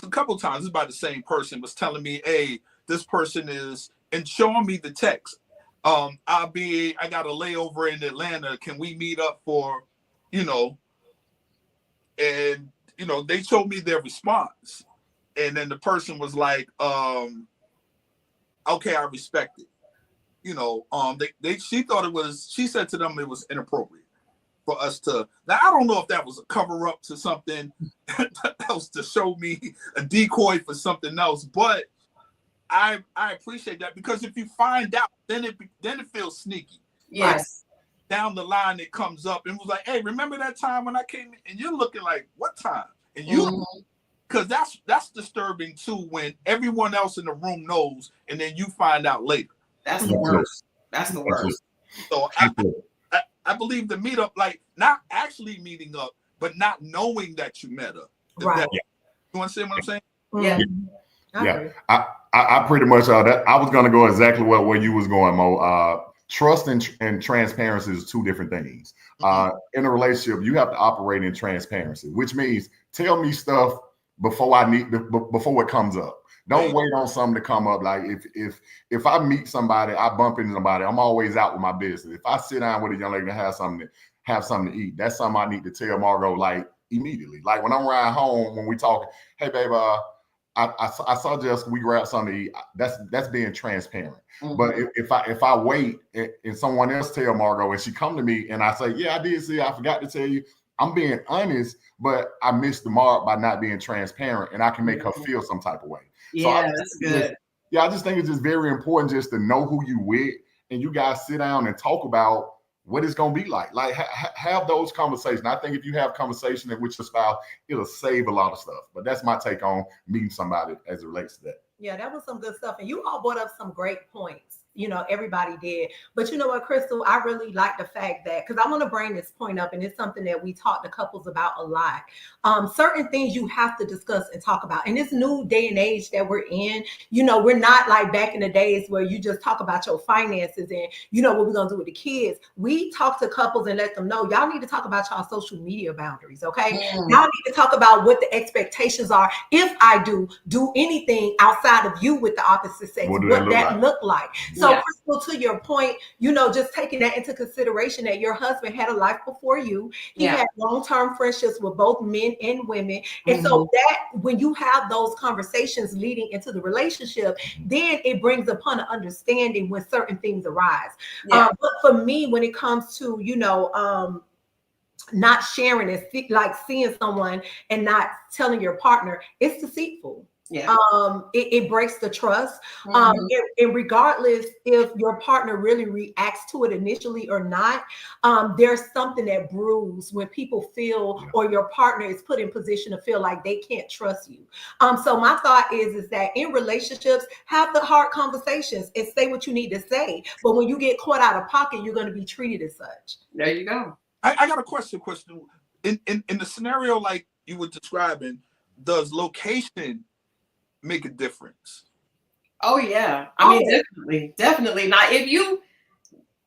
couple of times by the same person was telling me, hey, this person is, and showing me the text. I got a layover in Atlanta. Can we meet up for, and they showed me their response. And then the person was like, okay, I respect it. She thought she said to them it was inappropriate. for us to. Now I don't know if that was a cover up to something else to show me a decoy for something else, but I appreciate that, because if you find out, then it feels sneaky. Yes. Like, down the line it comes up and was like, hey, remember that time when I came in? And you're looking like, what time? And you, because that's disturbing too, when everyone else in the room knows and then you find out later. That's the worst. That's the worst. So I believe the meetup, like not actually meeting up, but not knowing that you met up. Right. You understand what I'm saying? Yeah. Yeah. I pretty much that I was gonna go exactly where you was going, Mo. Trust and transparency is two different things. In a relationship, you have to operate in transparency, which means tell me stuff before it comes up. Don't wait on something to come up. Like if I meet somebody, I bump into somebody, I'm always out with my business. If I sit down with a young lady to have something to eat, that's something I need to tell Margo like immediately. Like when I'm riding home, when we talking, hey babe, I saw Jessica, we grabbed something to eat. That's being transparent. But if I wait and someone else tell Margo and she come to me and I say, yeah, I did see, I forgot to tell you, I'm being honest, but I missed the mark by not being transparent, and I can make her feel some type of way. Yeah, so that's good. I just think it's just very important just to know who you with, and you guys sit down and talk about what it's gonna be like. Like have those conversations. I think if you have conversation with your spouse, it'll save a lot of stuff. But that's my take on meeting somebody as it relates to that. Yeah, that was some good stuff. And you all brought up some great points. You know, everybody did. But you know what, Christal, I really like the fact that, because I want to bring this point up, and it's something that we talk to couples about a lot. Certain things you have to discuss and talk about. In this new day and age that we're in, you know, we're not like back in the days where you just talk about your finances and, you know, what we're going to do with the kids. We talk to couples and let them know, y'all need to talk about y'all social media boundaries, okay? Y'all need to talk about what the expectations are. If I do anything outside of you with the opposite sex, what that look like. So, Christal, to your point, you know, just taking that into consideration that your husband had a life before you. He had long-term friendships with both men and women. And so that when you have those conversations leading into the relationship, then it brings upon an understanding when certain things arise. But for me, when it comes to, you know, not sharing and like seeing someone and not telling your partner, it's deceitful. It breaks the trust. And regardless if your partner really reacts to it initially or not, there's something that brews when people feel or your partner is put in position to feel like they can't trust you. So my thought is that in relationships, have the hard conversations and say what you need to say. But when you get caught out of pocket, you're going to be treated as such. There you go. I got a question. In the scenario like you were describing, does location make a difference? Oh yeah, I mean definitely. Not if you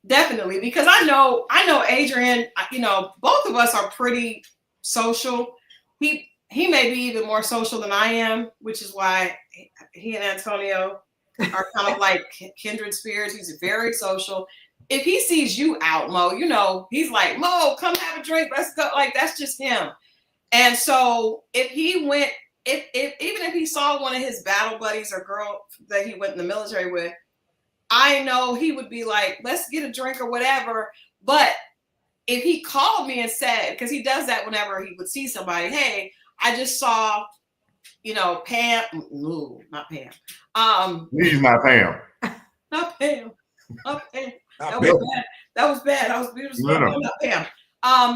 because I know Adrian. You know, both of us are pretty social. He may be even more social than I am, which is why he and Antonio are kind of like kindred spirits. He's very social. If he sees you out, Mo, you know, he's like, Mo, come have a drink. Let's go. Like, that's just him. And so if he went, even if he saw one of his battle buddies or girl that he went in the military with, I know he would be like, let's get a drink or whatever. But if he called me and said, because he does that whenever he would see somebody, hey, I just saw, you know, Pam. No, not Pam. He's not Pam. Not Pam. Not Pam. That was bad. Not Pam.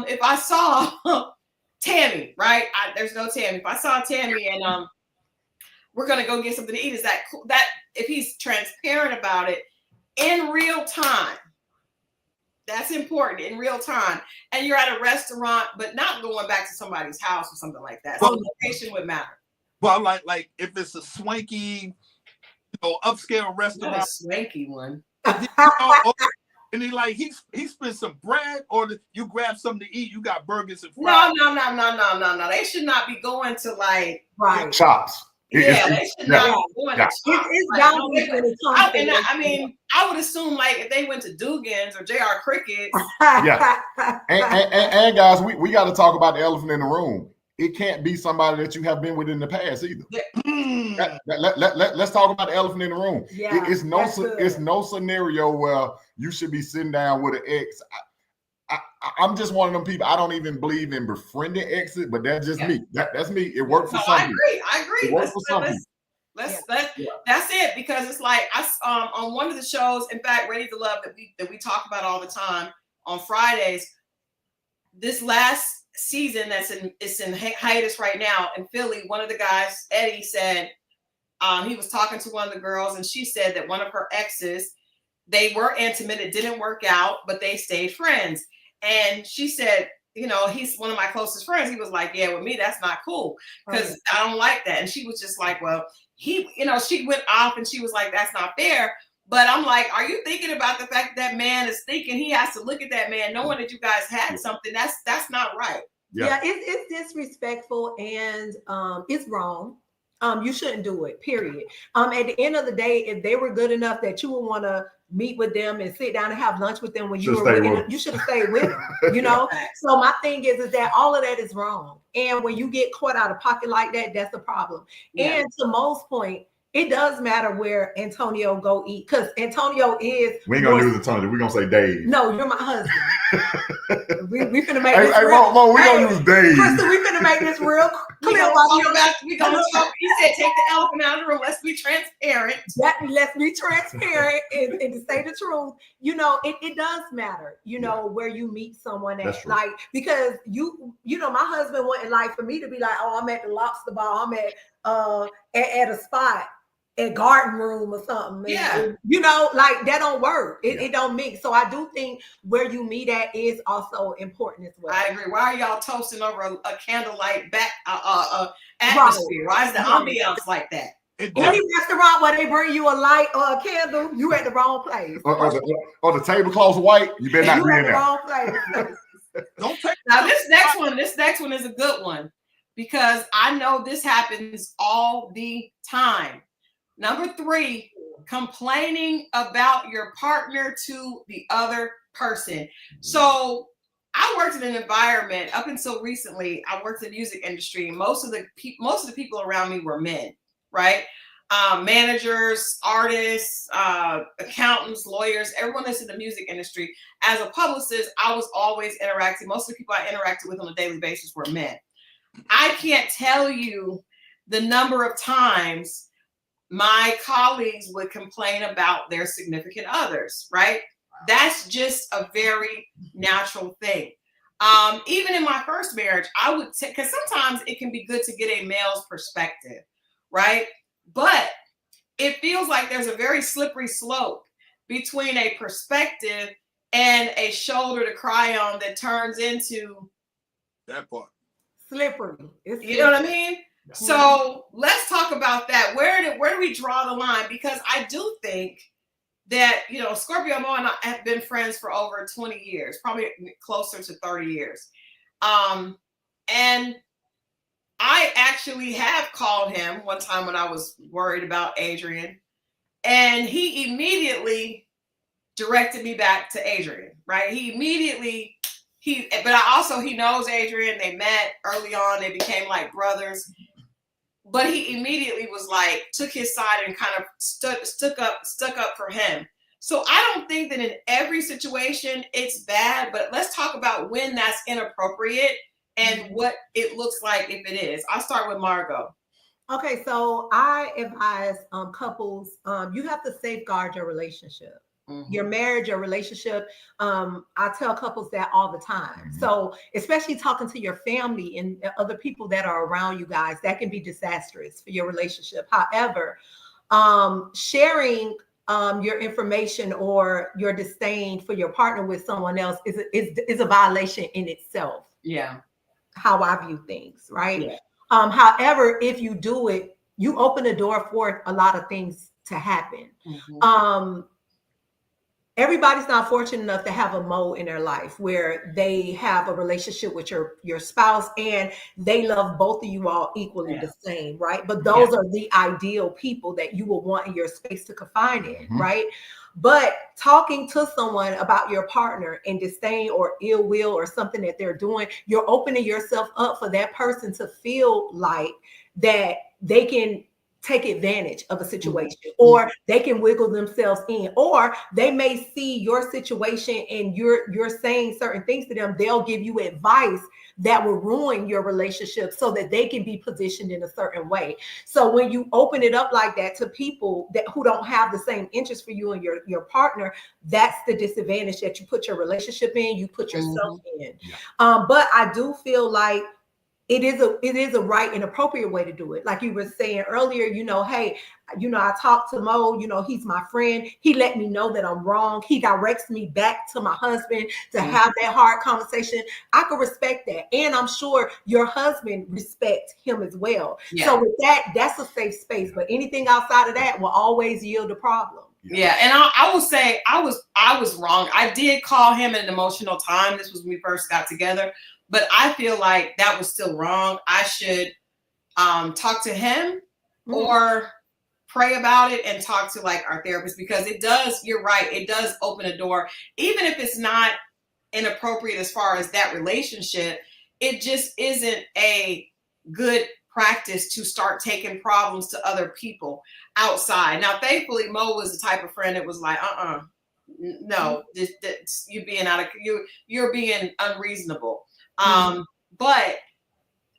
If I saw Tammy, right? There's no Tammy. If I saw Tammy and we're gonna go get something to eat, is that cool? That if he's transparent about it in real time, that's important in real time. And you're at a restaurant, but not going back to somebody's house or something like that. So location would matter. But like if it's a swanky, you know, upscale restaurant, not a swanky one. And he spent some bread, or you grab something to eat. You got burgers and fries. No. They should not be going to like shops. Yeah, they should not be going to shops. I mean, I would assume like if they went to Dugan's or JR Cricket's. And guys, we got to talk about the elephant in the room. It can't be somebody that you have been with in the past either. Let's talk about the elephant in the room. It's no scenario where you should be sitting down with an ex. I'm just one of them people. I don't even believe in befriending exit, but that's just me. That's me. It works for some people. I agree. It works for some people. That's it, because it's like on one of the shows, in fact, Ready to Love, that we talk about all the time on Fridays. This last season it's in hiatus right now in Philly. One of the guys, Eddie, said he was talking to one of the girls, and she said that one of her exes, they were intimate, it didn't work out, but they stayed friends. And she said, he's one of my closest friends. He was like, yeah, with me, that's not cool, because I don't like that. And she was just like, well, she went off and she was like, that's not fair. But I'm like, are you thinking about the fact that man is thinking he has to look at that man knowing that you guys had something? That's not right. Yeah, it's disrespectful, and it's wrong. You shouldn't do it, period. At the end of the day, if they were good enough that you would want to meet with them and sit down and have lunch with them when you were with them, you should have stayed with them, So my thing is that all of that is wrong. And when you get caught out of pocket like that, that's a problem. Yeah. And to Mo's point, it does matter where Antonio go eat, because Antonio is. We ain't gonna use Antonio. We're gonna say Dave. No, you're my husband. we finna make this real. Mo, we gonna use Dave. Crystal, we finna make this real clear. We gonna talk. He said, take the elephant out of the room. Let's be transparent. Let's be transparent and to say the truth. It does matter. Where you meet someone at, like, because my husband wouldn't like for me to be like, oh, I'm at the lobster bar. I'm at a spot. A garden room or something. Yeah. Like that don't work. It don't mix. So I do think where you meet at is also important as well. I agree. Why are y'all toasting over a candlelight back atmosphere? Why is the ambiance like that? Any restaurant where they bring you a light or a candle, you at the wrong place. Or the tablecloth's white, you better not be in there. Wrong place. Don't take. Now this next one is a good one, because I know this happens all the time. Number 3, complaining about your partner to the other person. So I worked in an environment up until recently. I worked in the music industry. Most of the people around me were men, right? Managers, artists, accountants, lawyers, everyone that's in the music industry. As a publicist, I was always interacting. Most of the people I interacted with on a daily basis were men. I can't tell you the number of times my colleagues would complain about their significant others, right? That's just a very natural thing. Even in my first marriage, I would say, because sometimes it can be good to get a male's perspective, right? But it feels like there's a very slippery slope between a perspective and a shoulder to cry on that turns into that part. Slippery. You know what I mean? So let's talk about that. Where do we draw the line? Because I do think that, Scorpio Moe and I have been friends for over 20 years, probably closer to 30 years. And I actually have called him one time when I was worried about Adrian, and he immediately directed me back to Adrian, right? He knows Adrian. They met early on. They became like brothers. But he immediately was like, took his side and kind of stuck up for him. So I don't think that in every situation it's bad, but let's talk about when that's inappropriate and what it looks like if it is. I'll start with Margo. Okay, so I advise couples, you have to safeguard your relationship. Your marriage, your relationship. I tell couples that all the time. So especially talking to your family and other people that are around you guys, that can be disastrous for your relationship. However, sharing your information or your disdain for your partner with someone else is a violation in itself. Yeah. How I view things, right? Yeah. However, if you do it, you open the door for a lot of things to happen. Everybody's not fortunate enough to have a Moe in their life where they have a relationship with your spouse and they love both of you all equally the same, right? But those are the ideal people that you will want in your space to confide in, right? But talking to someone about your partner and disdain or ill will or something that they're doing, you're opening yourself up for that person to feel like that they can take advantage of a situation, or they can wiggle themselves in, or they may see your situation and you're saying certain things to them. They'll give you advice that will ruin your relationship so that they can be positioned in a certain way. So when you open it up like that to people that who don't have the same interest for you and your partner, that's the disadvantage that you put your relationship in, you put yourself in. But I do feel like it is a right and appropriate way to do it. Like you were saying earlier, hey, I talked to Mo, he's my friend. He let me know that I'm wrong. He directs me back to my husband to have that hard conversation. I can respect that. And I'm sure your husband respects him as well. Yeah. So with that, that's a safe space. But anything outside of that will always yield a problem. Yeah. And I will say I was wrong. I did call him an emotional time. This was when we first got together. But I feel like that was still wrong. I should talk to him or pray about it and talk to like our therapist, because it does, you're right, it does open a door. Even if it's not inappropriate as far as that relationship, it just isn't a good practice to start taking problems to other people outside. Now, thankfully, Mo was the type of friend that was like, no, you're being you're being unreasonable. But,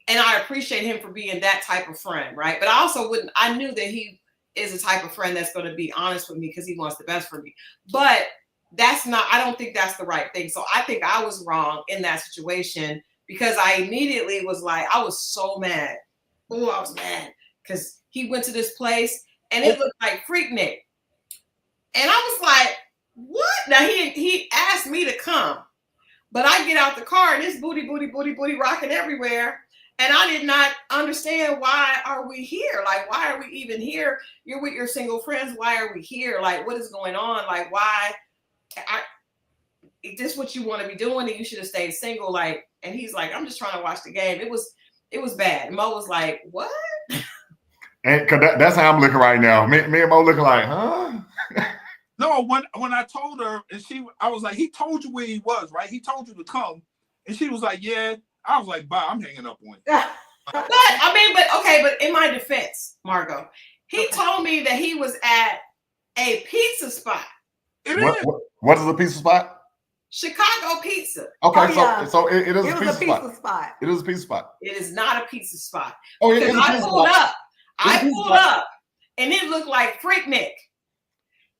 and I appreciate him for being that type of friend, right? But I also I knew that he is a type of friend that's going to be honest with me because he wants the best for me. But I don't think that's the right thing. So I think I was wrong in that situation, because I immediately was like, I was so mad. Oh, I was mad because he went to this place and it looked like Freaknik. And I was like, what? Now he asked me to come. But I get out the car and it's booty rocking everywhere. And I did not understand, why are we here? Like, why are we even here? You're with your single friends. Why are we here? Like, what is going on? Like, why? Is this what you want to be doing? And you should have stayed single. Like, and he's like, I'm just trying to watch the game. It was bad. And Mo was like, what? And cause that's how I'm looking right now. Me and Mo looking like, huh? No, when I told her, and I was like, he told you where he was, right? He told you to come. And she was like, yeah. I was like, bye, I'm hanging up on you. But in my defense, Margo, he told me that he was at a pizza spot. What is a pizza spot? Chicago pizza. Okay, so it is a pizza spot. It is a pizza spot. It is not a pizza spot. Oh, it is a pizza spot. I pulled up, and it looked like Freaknik.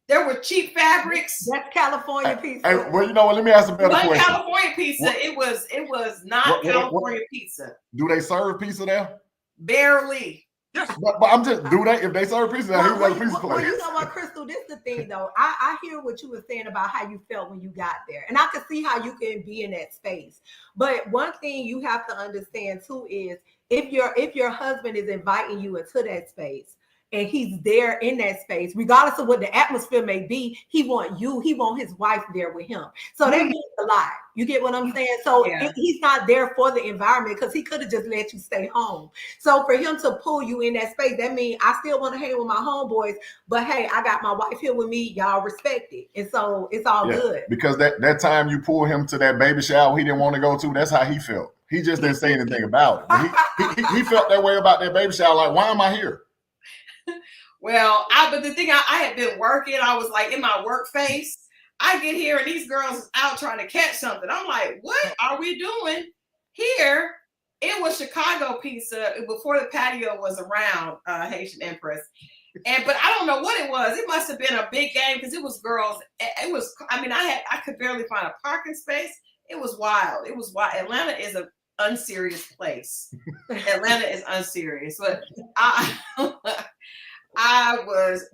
There were cheap fabrics. That's California pizza. Hey, well, you know what? Let me ask a better question. California pizza. It was not California pizza. Do they serve pizza there? Barely. Yes. But I'm just, if they serve pizza there, he's at a pizza place. Well, you know what, Christal, this is the thing though. I hear what you were saying about how you felt when you got there. And I can see how you can be in that space. But one thing you have to understand too is if your husband is inviting you into that space, and he's there in that space, regardless of what the atmosphere may be, he want his wife there with him. So that means a lot. You get what I'm saying? So he's not there for the environment, because he could have just let you stay home. So for him to pull you in that space, that means I still want to hang with my homeboys, but hey, I got my wife here with me. Y'all respect it. And so it's all good. Because that time you pulled him to that baby shower he didn't want to go to, that's how he felt. He just didn't say anything about it. But he felt that way about that baby shower. Like, why am I here? Well, but the thing, I had been working. I was like in my work face. I get here and these girls is out trying to catch something. I'm like, what are we doing here? It was Chicago pizza before the patio was around, Haitian Empress. But I don't know what it was. It must have been a big game, because it was girls. It was, I could barely find a parking space. It was wild. It was wild. Atlanta is an unserious place. Atlanta is unserious. But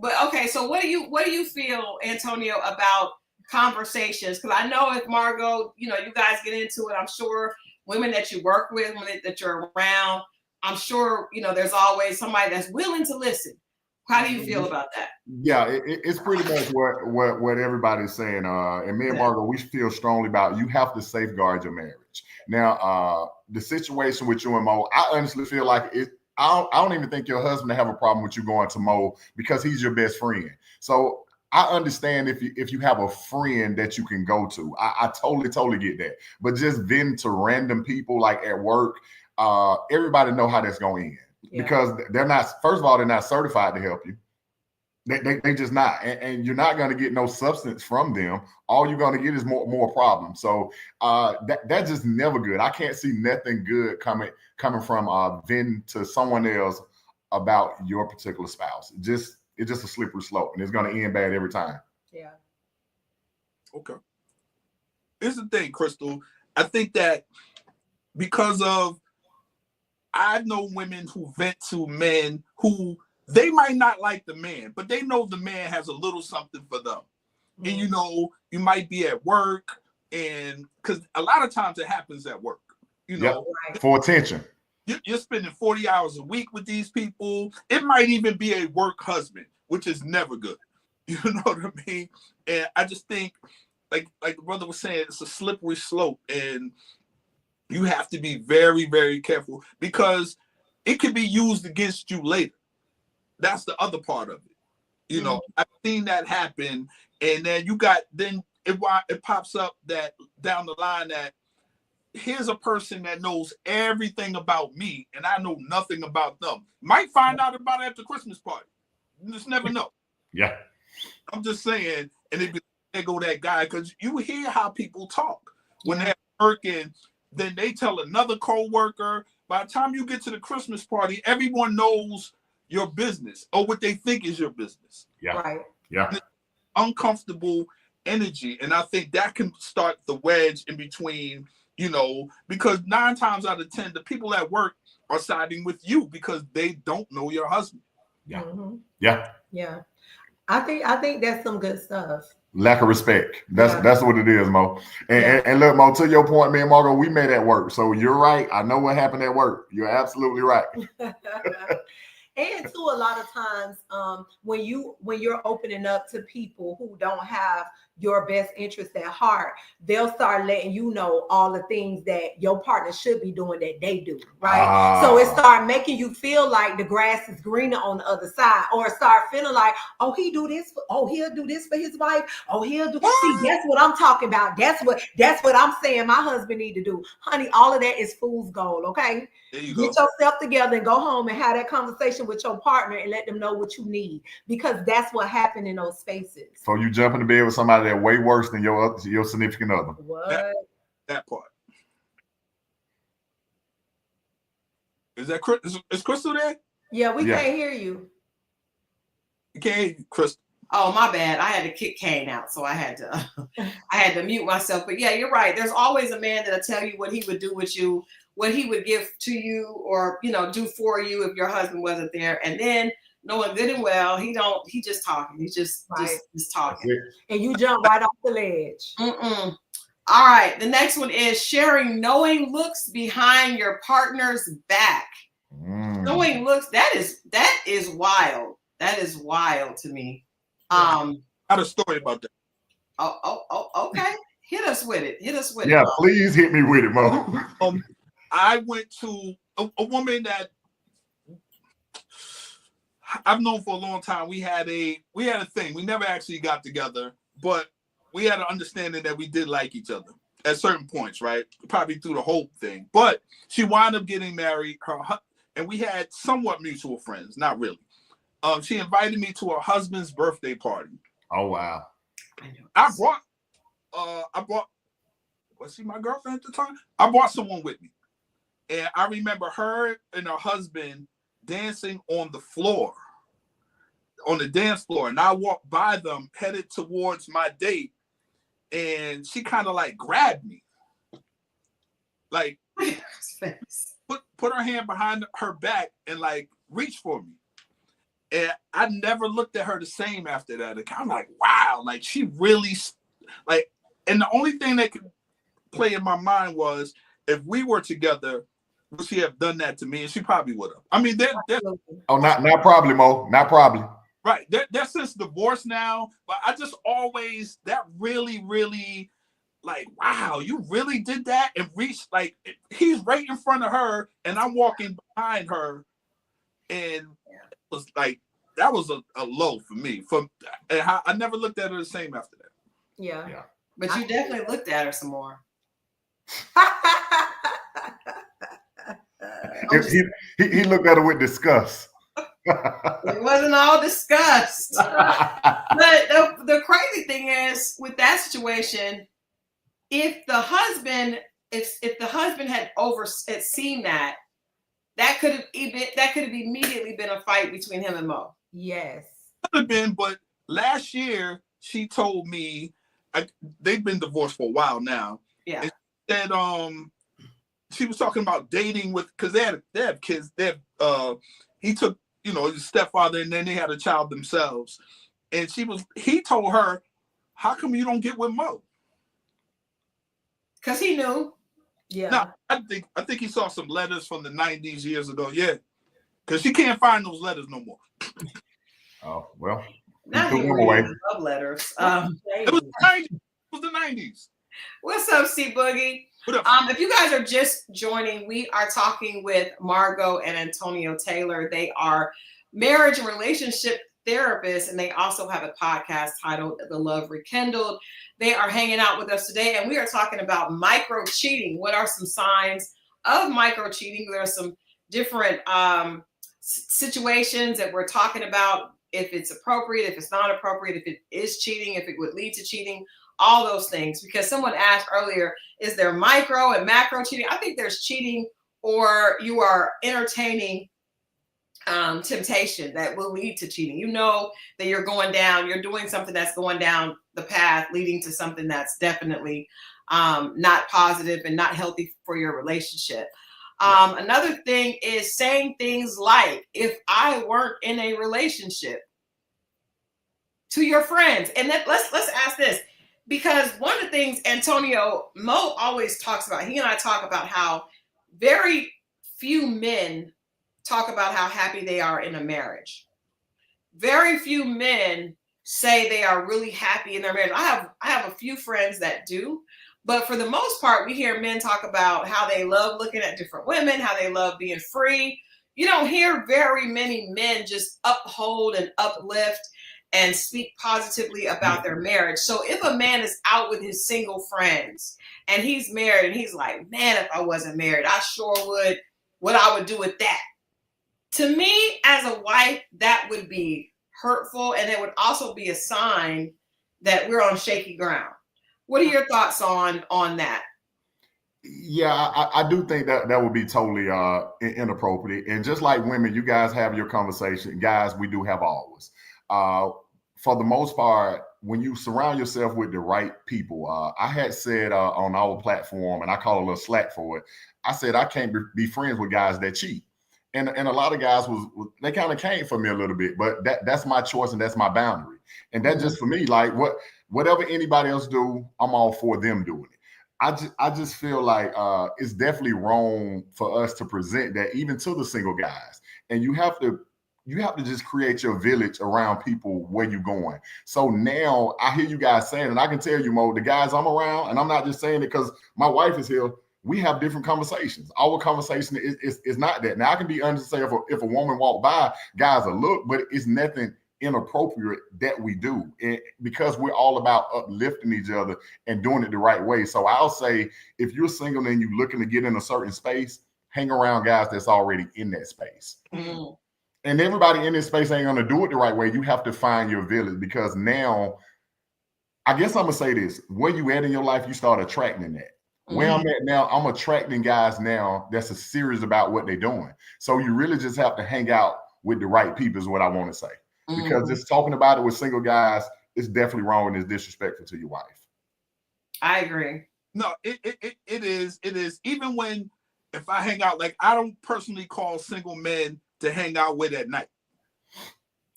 but okay, so what do you feel, Antonio, about conversations? Because I know if Margo, you guys get into it, I'm sure women that you work with, women that you're around, I'm sure, there's always somebody that's willing to listen. How do you feel about that? Yeah, it's pretty much what everybody's saying. And me and Margo, we feel strongly about you have to safeguard your marriage. Now, the situation with you and Mo, I honestly feel like I don't even think your husband will have a problem with you going to Mo, because he's your best friend. So I understand if you have a friend that you can go to. I totally get that. But just venting to random people like at work, everybody know how that's going to end. because they're not. First of all, they're not certified to help you. They just not, and you're not going to get no substance from them. All you're going to get is more problems. So that's just never good. I can't see nothing good coming from venting to someone else about your particular spouse. It's just a slippery slope, and it's going to end bad every time. Yeah. Okay. Here's the thing, Christal. I think that because of I know women who vent to men who they might not like the man, but they know the man has a little something for them. Mm-hmm. And you might be at work, and because a lot of times it happens at work, for attention. You're spending 40 hours a week with these people. It might even be a work husband, which is never good. You know what I mean? And I just think, like the brother was saying, it's a slippery slope, and you have to be very, very careful because it could be used against you later. That's the other part of it. I've seen that happen, and then it pops up that down the line that here's a person that knows everything about me, and I know nothing about them. Might find out about it at the Christmas party. You just never know. Yeah. I'm just saying, and there go that guy, because you hear how people talk when they're working. Then they tell another co-worker. By the time you get to the Christmas party, everyone knows your business or what they think is your business. Yeah. Right. Yeah. Uncomfortable energy. And I think that can start the wedge in between, because 9 times out of 10, the people at work are siding with you because they don't know your husband. Yeah. Mm-hmm. Yeah. Yeah. I think that's some good stuff. Lack of respect. That's what it is, Mo. And look, Mo, to your point, me and Margo, we met at work. So you're right. I know what happened at work. You're absolutely right. And too, a lot of times, when you're opening up to people who don't have your best interest at heart, they'll start letting you know all the things that your partner should be doing that they do, right? So it start making you feel like the grass is greener on the other side, or start feeling like, oh, he'll do this for his wife. Oh, he'll do. See, that's what I'm talking about. That's what I'm saying my husband need to do. Honey, all of that is fool's gold, okay? There you Get go. yourself together and go home and have that conversation with your partner and let them know what you need, because that's what happened in those spaces. So you jump in the bed with somebody that's way worse than your significant other. What? That part. Is Christal there? Yeah, we can't hear you. You can't hear you, Christal. Oh, my bad. I had to kick Kane out, so I had to mute myself. But yeah, you're right. There's always a man that'll tell you what he would do with you, what he would give to you, or do for you if your husband wasn't there. And then knowing good and well, he just talking. He's just talking. And you jump right off the ledge. Mm-mm. All right. The next one is sharing knowing looks behind your partner's back. Knowing looks, that is wild. That is wild to me. I had a story about that. Oh, okay. Hit us with it. Yeah, please hit me with it, Mo. I went to a woman that I've known for a long time. We had a thing. We never actually got together, but we had an understanding that we did like each other at certain points, right? Probably through the whole thing. But she wound up getting married. And we had somewhat mutual friends, not really. She invited me to her husband's birthday party. Oh wow! I brought. Was she my girlfriend at the time? I brought someone with me, and I remember her and her husband dancing on the dance floor, and I walked by them, headed towards my date, and she kind of like grabbed me, like put her hand behind her back and like reached for me. And I never looked at her the same after that. I'm like, wow, like she really, like, and the only thing that could play in my mind was if we were together, would she have done that to me? And she probably would have. I mean, not probably, Mo, not probably. Right. They're since divorced now, but I just always, that really, really, like, wow, you really did that and reached, like, he's right in front of her and I'm walking behind her. And it was like, that was a low for me. And I never looked at her the same after that. Yeah. But you definitely looked at her some more. He looked at her with disgust. It wasn't all discussed. But the crazy thing is, with that situation, if the husband had seen that could have immediately been a fight between him and Mo. Yes. Could have been, but last year she told me they've been divorced for a while now. Yeah. And she said she was talking about dating because they have kids. He took, his stepfather, and then they had a child themselves. And he told her, how come you don't get with Mo? Because he knew. Yeah. No, I think he saw some letters from the 90s years ago. Yeah. Because she can't find those letters no more. Oh, well. Not even love letters. It was the 90s. What's up, C Boogie? What up? If you guys are just joining, we are talking with Margo and Antonio Taylor. They are marriage and relationship therapists, and they also have a podcast titled The Love Rekindled. They are hanging out with us today, and we are talking about microcheating. What are some signs of microcheating? There are some different situations that we're talking about, if it's appropriate, if it's not appropriate, if it is cheating, if it would lead to cheating, all those things. Because someone asked earlier, is there micro and macro cheating? I think there's cheating, or you are entertaining temptation that will lead to cheating. You know that you're doing something that's going down the path leading to something that's definitely not positive and not healthy for your relationship. Another thing is saying things like, if I weren't in a relationship, to your friends. And then let's ask this, because one of the things Antonio Moe always talks about, he and I talk about how very few men talk about how happy they are in a marriage. Very few men say they are really happy in their marriage. I have a few friends that do, but for the most part, we hear men talk about how they love looking at different women, how they love being free. You don't hear very many men just uphold and uplift and speak positively about their marriage. So if a man is out with his single friends and he's married and he's like, man, if I wasn't married, I sure would, what I would do with that. To me, as a wife, that would be hurtful, and it would also be a sign that we're on shaky ground. What are your thoughts on that? Yeah, I do think that would be totally inappropriate. And just like women, you guys have your conversation. Guys, we do have ours. For the most part, when you surround yourself with the right people, I had said on our platform, and I call a little slack for it, I said I can't be friends with guys that cheat. And a lot of guys they kind of came for me a little bit, but that's my choice and that's my boundary. And that's just for me, like whatever anybody else do, I'm all for them doing it. I just feel like it's definitely wrong for us to present that even to the single guys. And you have to just create your village around people where you're going. So now I hear you guys saying, and I can tell you, Mo, the guys I'm around, and I'm not just saying it because my wife is here, we have different conversations. Our conversation is not that. Now I can be honest and say if a woman walk by, guys will look, but it's nothing inappropriate that we do, and because we're all about uplifting each other and doing it the right way. So I'll say, if you're single and you're looking to get in a certain space, hang around guys that's already in that space. Mm-hmm. And everybody in this space ain't gonna do it the right way. You have to find your village, because now, I guess I'm gonna say this: where you at in your life, you start attracting that. Where I'm at now, I'm attracting guys now that's serious about what they're doing. So you really just have to hang out with the right people is what I want to say. Because just talking about it with single guys is definitely wrong and is disrespectful to your wife. I agree. No, it is. Even if I hang out, like I don't personally call single men to hang out with at night.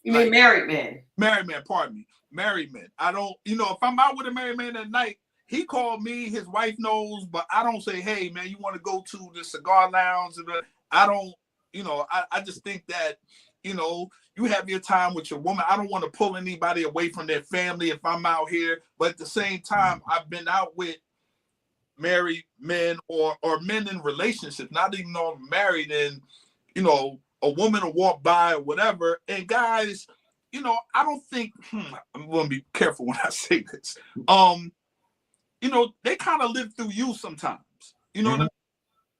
You mean married men? Married men, pardon me. Married men. I don't, if I'm out with a married man at night, he called me, his wife knows, but I don't say, hey, man, you want to go to the cigar lounge? I don't, I just think that, you have your time with your woman. I don't want to pull anybody away from their family if I'm out here. But at the same time, I've been out with married men or men in relationships, not even though I'm married, and, a woman will walk by or whatever. And guys, I don't think, I'm going to be careful when I say this. They kind of live through you sometimes, what I mean?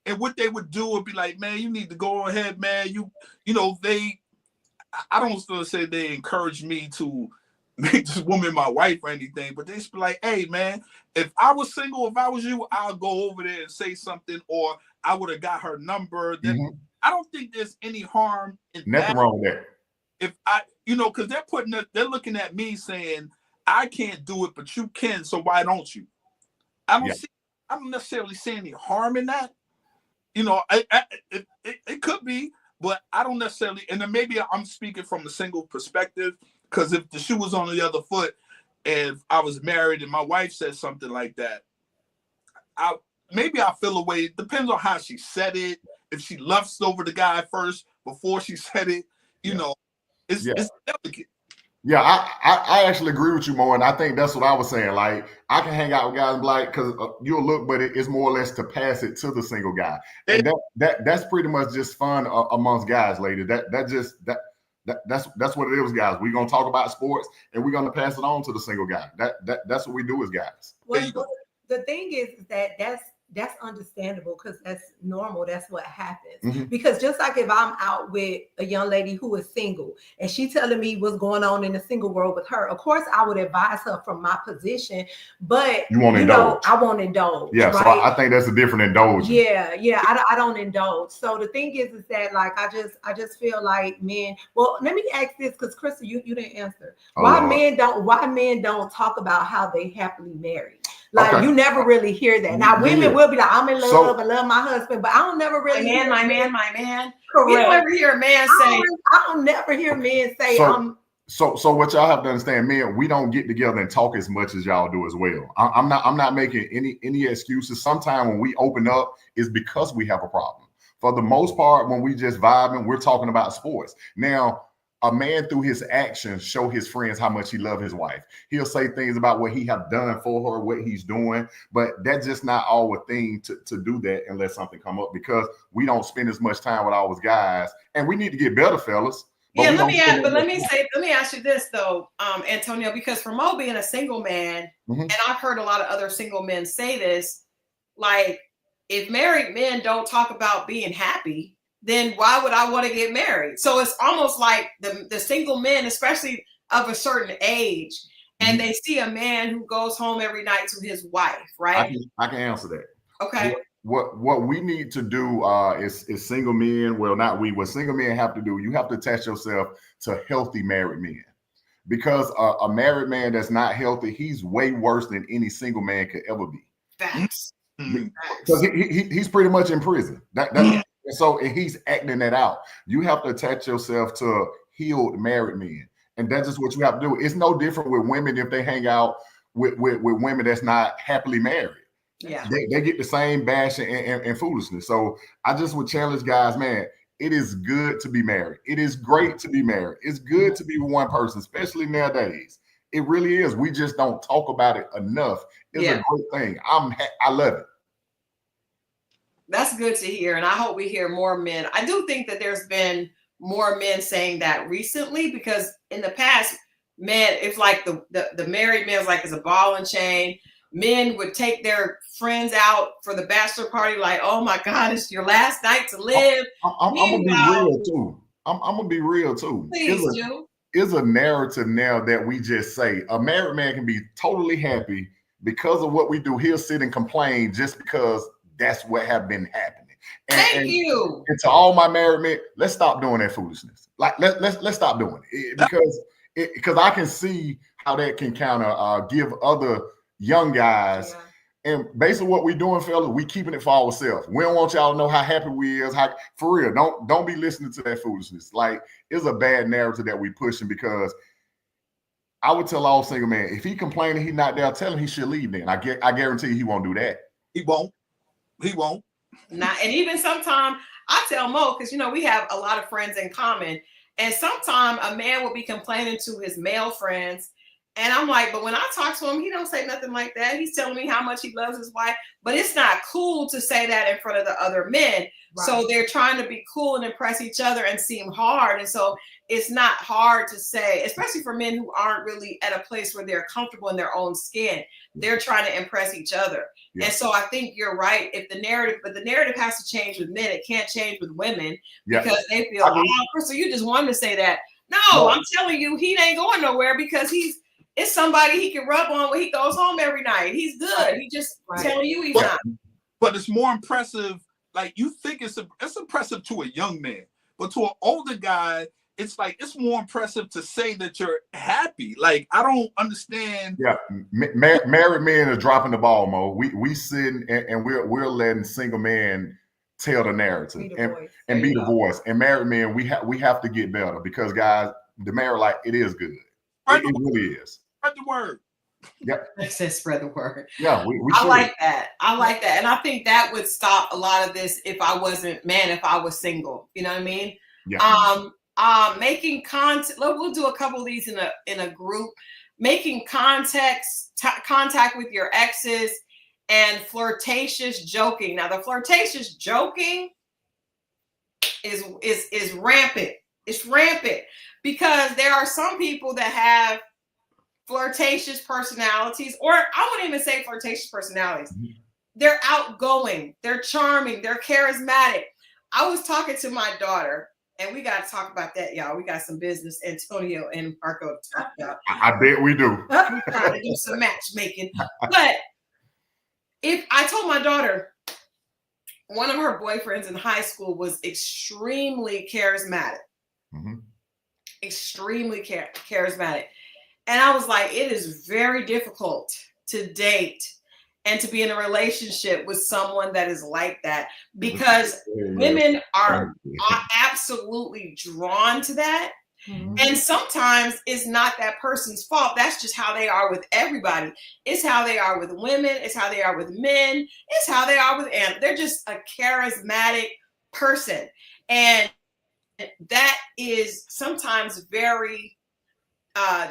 And what they would do would be like, man, you need to go ahead, man. You know, I don't want to say they encourage me to make this woman my wife or anything, but they just be like, hey, man, if I was single, if I was you, I'll go over there and say something, or I would have got her number. Then I don't think there's any harm in Nothing wrong with that. If I, because they're looking at me saying, I can't do it, but you can, so why don't you? I don't necessarily see any harm in that. It could be, but I don't necessarily, and then maybe I'm speaking from a single perspective, because if the shoe was on the other foot, and if I was married and my wife said something like that, I feel a way. It depends on how she said it. If she lusts over the guy first before she said it, it's delicate. Yeah, I actually agree with you, Mo, and I think that's what I was saying. Like, I can hang out with guys like, because you'll look, but it's more or less to pass it to the single guy, and that's pretty much just fun amongst guys, ladies. That's what it is, guys. We're gonna talk about sports, and we're gonna pass it on to the single guy. That's what we do as guys. Well, the thing is that that's understandable, because that's normal. That's what happens. Because just like if I'm out with a young lady who is single and she telling me what's going on in the single world with her, of course I would advise her from my position, but you won't indulge. I won't indulge. Yeah, right? So I think that's a different indulgence. Yeah, I don't indulge. So the thing is that, like, I just feel like men. Well, let me ask this, because Christal, you didn't answer. Why men don't talk about how they happily married? Like, you never really hear that. Now, women will be like, I'm in love, I love my husband, but I don't never really hear my man. Correct. You don't ever hear a man say. I don't never hear men say, So what y'all have to understand, men, we don't get together and talk as much as y'all do as well. I'm not making any excuses. Sometimes when we open up, it's because we have a problem. For the most part, when we just vibing, we're talking about sports. Now, a man through his actions show his friends how much he loves his wife. He'll say things about what he have done for her, what he's doing, but that's just not all a thing to do that unless something come up, because we don't spend as much time with our guys, and we need to get better, fellas. Yeah, let me ask you this though, Antonio, because for Mo being a single man, and I've heard a lot of other single men say this, like, if married men don't talk about being happy, then why would I want to get married? So it's almost like the single men, especially of a certain age, and they see a man who goes home every night to his wife, right? I can answer that. Okay. What we need to do is single men, what single men have to do, you have to attach yourself to healthy married men. Because a married man that's not healthy, he's way worse than any single man could ever be. Facts. Because he's pretty much in prison. So he's acting that out. You have to attach yourself to healed married men. And that's just what you have to do. It's no different with women if they hang out with women that's not happily married. Yeah. They get the same bashing and foolishness. So I just would challenge guys, man, it is good to be married. It is great to be married. It's good to be with one person, especially nowadays. It really is. We just don't talk about it enough. It's a great thing. I love it. That's good to hear. And I hope we hear more men. I do think that there's been more men saying that recently, because in the past, men, it's like the married man is like it's a ball and chain. Men would take their friends out for the bachelor party, like, oh my God, it's your last night to live. I'm gonna be real too. I'm gonna be real too. Please do. It's a narrative now that we just say a married man can be totally happy because of what we do. He'll sit and complain just because that's what have been happening. Thank you. And to all my married men, let's stop doing that foolishness. Like let's stop doing it, because I can see how that can kind of give other young guys. And basically what we doing, fellas, we keeping it for ourselves. We don't want y'all to know how happy we is. For real, don't be listening to that foolishness. Like, it's a bad narrative that we pushing, because I would tell all single man, if he complaining he not there, tell him he should leave then. I guarantee you he won't do that. He won't. Not, and even sometimes I tell Mo, because we have a lot of friends in common, and sometimes a man will be complaining to his male friends, and I'm like, but when I talk to him, he don't say nothing like that. He's telling me how much he loves his wife, but it's not cool to say that in front of the other men. Right. So they're trying to be cool and impress each other and seem hard, and so it's not hard to say, especially for men who aren't really at a place where they're comfortable in their own skin. They're trying to impress each other. Yeah. And so I think you're right. If the narrative, but the narrative has to change with men. It can't change with women because they feel, oh, Crystal, you just wanted to say that. No, I'm telling you, he ain't going nowhere because it's somebody he can rub on when he goes home every night. He's good. He just telling you he's not. But it's more impressive. Like, you think it's impressive to a young man, but to an older guy, it's like, it's more impressive to say that you're happy. Like, I don't understand. Yeah, married men are dropping the ball, Mo. We sitting and we're letting single men tell the narrative and be the voice. And married men, we have to get better because, guys, the married life, it is good. It really is. Spread the word. Yeah, it says spread the word. Yeah, we I like that. I like that, and I think that would stop a lot of this if I was single. You know what I mean? Yeah. Making contact. We'll do a couple of these in a group. Making contact with your exes and flirtatious joking. Now, the flirtatious joking is rampant. It's rampant because there are some people that have flirtatious personalities, or I wouldn't even say flirtatious personalities. They're outgoing, they're charming, they're charismatic. I was talking to my daughter, and we got to talk about that, y'all. We got some business, Antonio and Margo, to talk about. I bet we do. We're trying to do some matchmaking. But if I told my daughter, one of her boyfriends in high school was extremely charismatic, extremely charismatic. And I was like, it is very difficult to date and to be in a relationship with someone that is like that because women are absolutely drawn to that. And sometimes it's not that person's fault. That's just how they are with everybody. It's how they are with women. It's how they are with men. It's how they are with animals. They're just a charismatic person. And that is sometimes very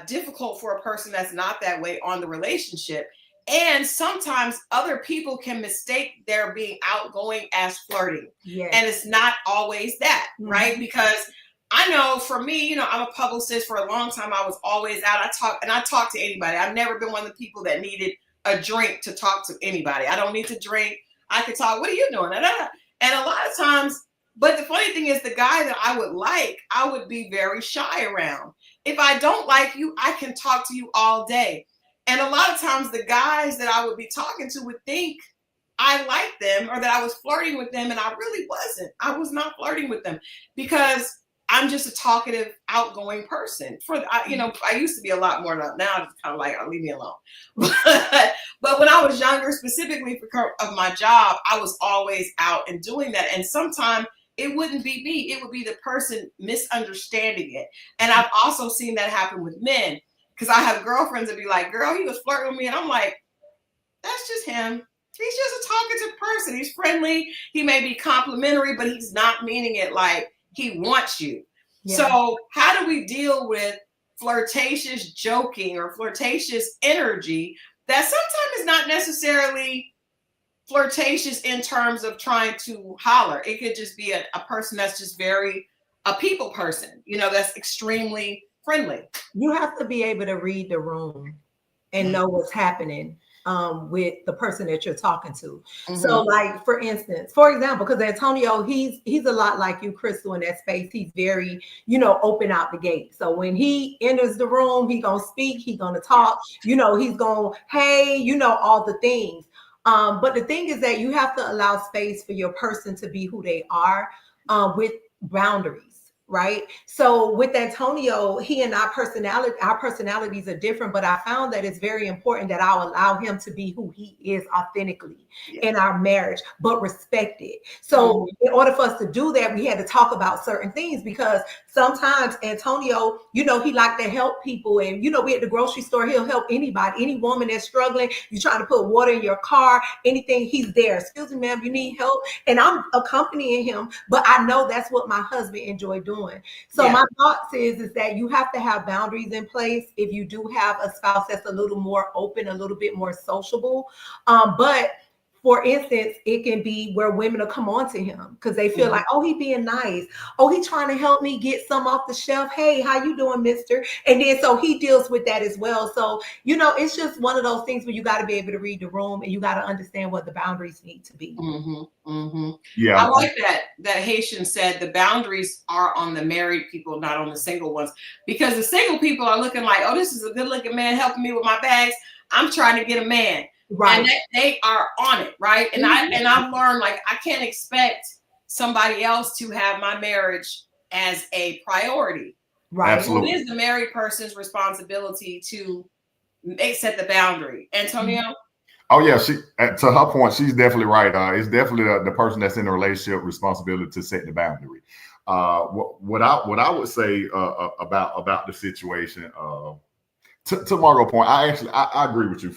difficult for a person that's not that way on the relationship. And sometimes other people can mistake their being outgoing as flirting. Yes. And it's not always that, right? Because I know for me, I'm a publicist for a long time. I was always out. I talk to anybody. I've never been one of the people that needed a drink to talk to anybody. I don't need to drink. I could talk. What are you doing? And a lot of times, but the funny thing is the guy that I would be very shy around. If I don't like you, I can talk to you all day. And a lot of times the guys that I would be talking to would think I liked them or that I was flirting with them. And I really wasn't. I was not flirting with them because I'm just a talkative, outgoing person. I used to be a lot more. Now it's kind of like, leave me alone. But when I was younger, specifically of my job, I was always out and doing that. And sometimes it wouldn't be me. It would be the person misunderstanding it. And I've also seen that happen with men because I have girlfriends that be like, girl, he was flirting with me. And I'm like, that's just him. He's just a talkative person. He's friendly. He may be complimentary, but he's not meaning it like he wants you. Yeah. So how do we deal with flirtatious joking or flirtatious energy that sometimes is not necessarily flirtatious in terms of trying to holler? It could just be a person that's just a people person, that's extremely friendly. You have to be able to read the room and know what's happening with the person that you're talking to. So like, for example, because Antonio, he's a lot like you, Crystal, in that space. He's very, open out the gate. So when he enters the room, he's going to speak, he's going to talk, he's going, hey, all the things. But the thing is that you have to allow space for your person to be who they are with boundaries. Right. So with Antonio, he and our personalities are different, but I found that it's very important that I'll allow him to be who he is authentically in our marriage, but respect it. So in order for us to do that, we had to talk about certain things because sometimes Antonio, he liked to help people. And, we at the grocery store, he'll help anybody, any woman that's struggling. You're trying to put water in your car, anything, he's there. Excuse me, ma'am, you need help. And I'm accompanying him, but I know that's what my husband enjoyed doing. So my thoughts is that you have to have boundaries in place if you do have a spouse that's a little more open, a little bit more sociable. But for instance, it can be where women will come on to him because they feel like, oh, he being nice. Oh, he trying to help me get some off the shelf. Hey, how you doing, mister? And then so he deals with that as well. So, you know, it's just one of those things where you got to be able to read the room and you got to understand what the boundaries need to be. Yeah. I like that Haitian said the boundaries are on the married people, not on the single ones, because the single people are looking like, oh, this is a good looking man helping me with my bags. I'm trying to get a man. Right. And they are on it, right? And I've learned, like, I can't expect somebody else to have my marriage as a priority. Right. Absolutely. It is the married person's responsibility to set the boundary. Antonio? Oh yeah, she to her point, she's definitely right. It's definitely the person that's in the relationship responsibility to set the boundary. What I would say about the situation, to Margo's point, I agree with you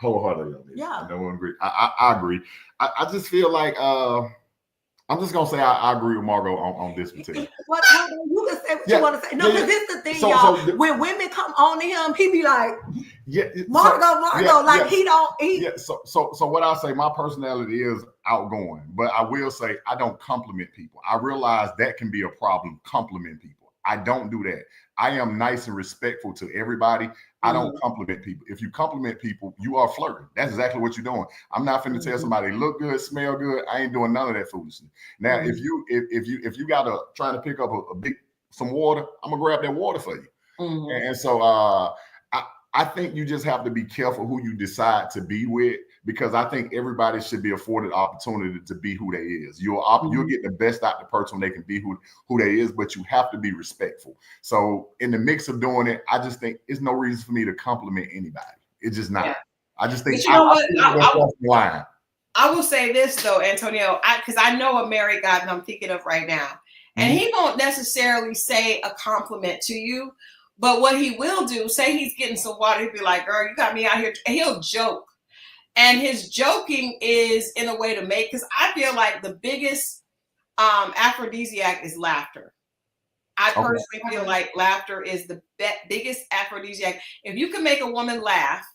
wholeheartedly on this. Yeah, I don't agree. I agree. I just feel like I'm just gonna say I agree with Margo on this particular. What you can say what you want to say. No, because this is the thing, y'all. When women come on to him, he be like, Margo, he don't. So what I say, my personality is outgoing, but I will say I don't compliment people. I realize that can be a problem. Compliment people. I don't do that. I am nice and respectful to everybody. I don't compliment people. If you compliment people, you are flirting. That's exactly what you're doing. I'm not finna tell somebody look good, smell good. I ain't doing none of that foolishness. Now, if you gotta try to pick up some water, I'm gonna grab that water for you. And so I think you just have to be careful who you decide to be with, because I think everybody should be afforded opportunity to be who they is. You'll get the best out of the person when they can be who they is, but you have to be respectful. So in the mix of doing it, I just think it's no reason for me to compliment anybody. It's just not. Yeah. I just think I will say this though, Antonio, because I know a married guy that I'm thinking of right now, and he won't necessarily say a compliment to you. But what he will do, say he's getting some water, he'll be like, girl, you got me out here. And he'll joke. And his joking is in a way to make, because I feel like the biggest aphrodisiac is laughter. I personally feel like laughter is the biggest aphrodisiac. If you can make a woman laugh,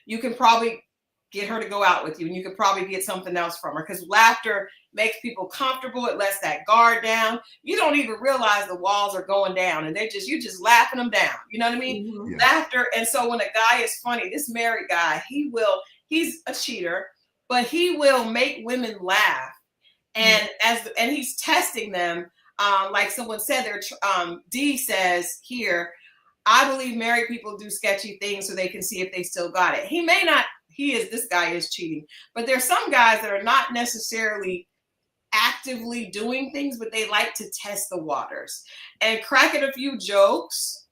you can probably get her to go out with you, and you can probably get something else from her, because laughter makes people comfortable. It lets that guard down. You don't even realize the walls are going down, and you're just laughing them down. You know what I mean? Yeah. Laughter. And so when a guy is funny, this married guy, he's a cheater, but he will make women laugh. And and he's testing them. Like someone said there, D says here, I believe married people do sketchy things so they can see if they still got it. This guy is cheating, but there's some guys that are not necessarily actively doing things, but they like to test the waters and cracking a few jokes,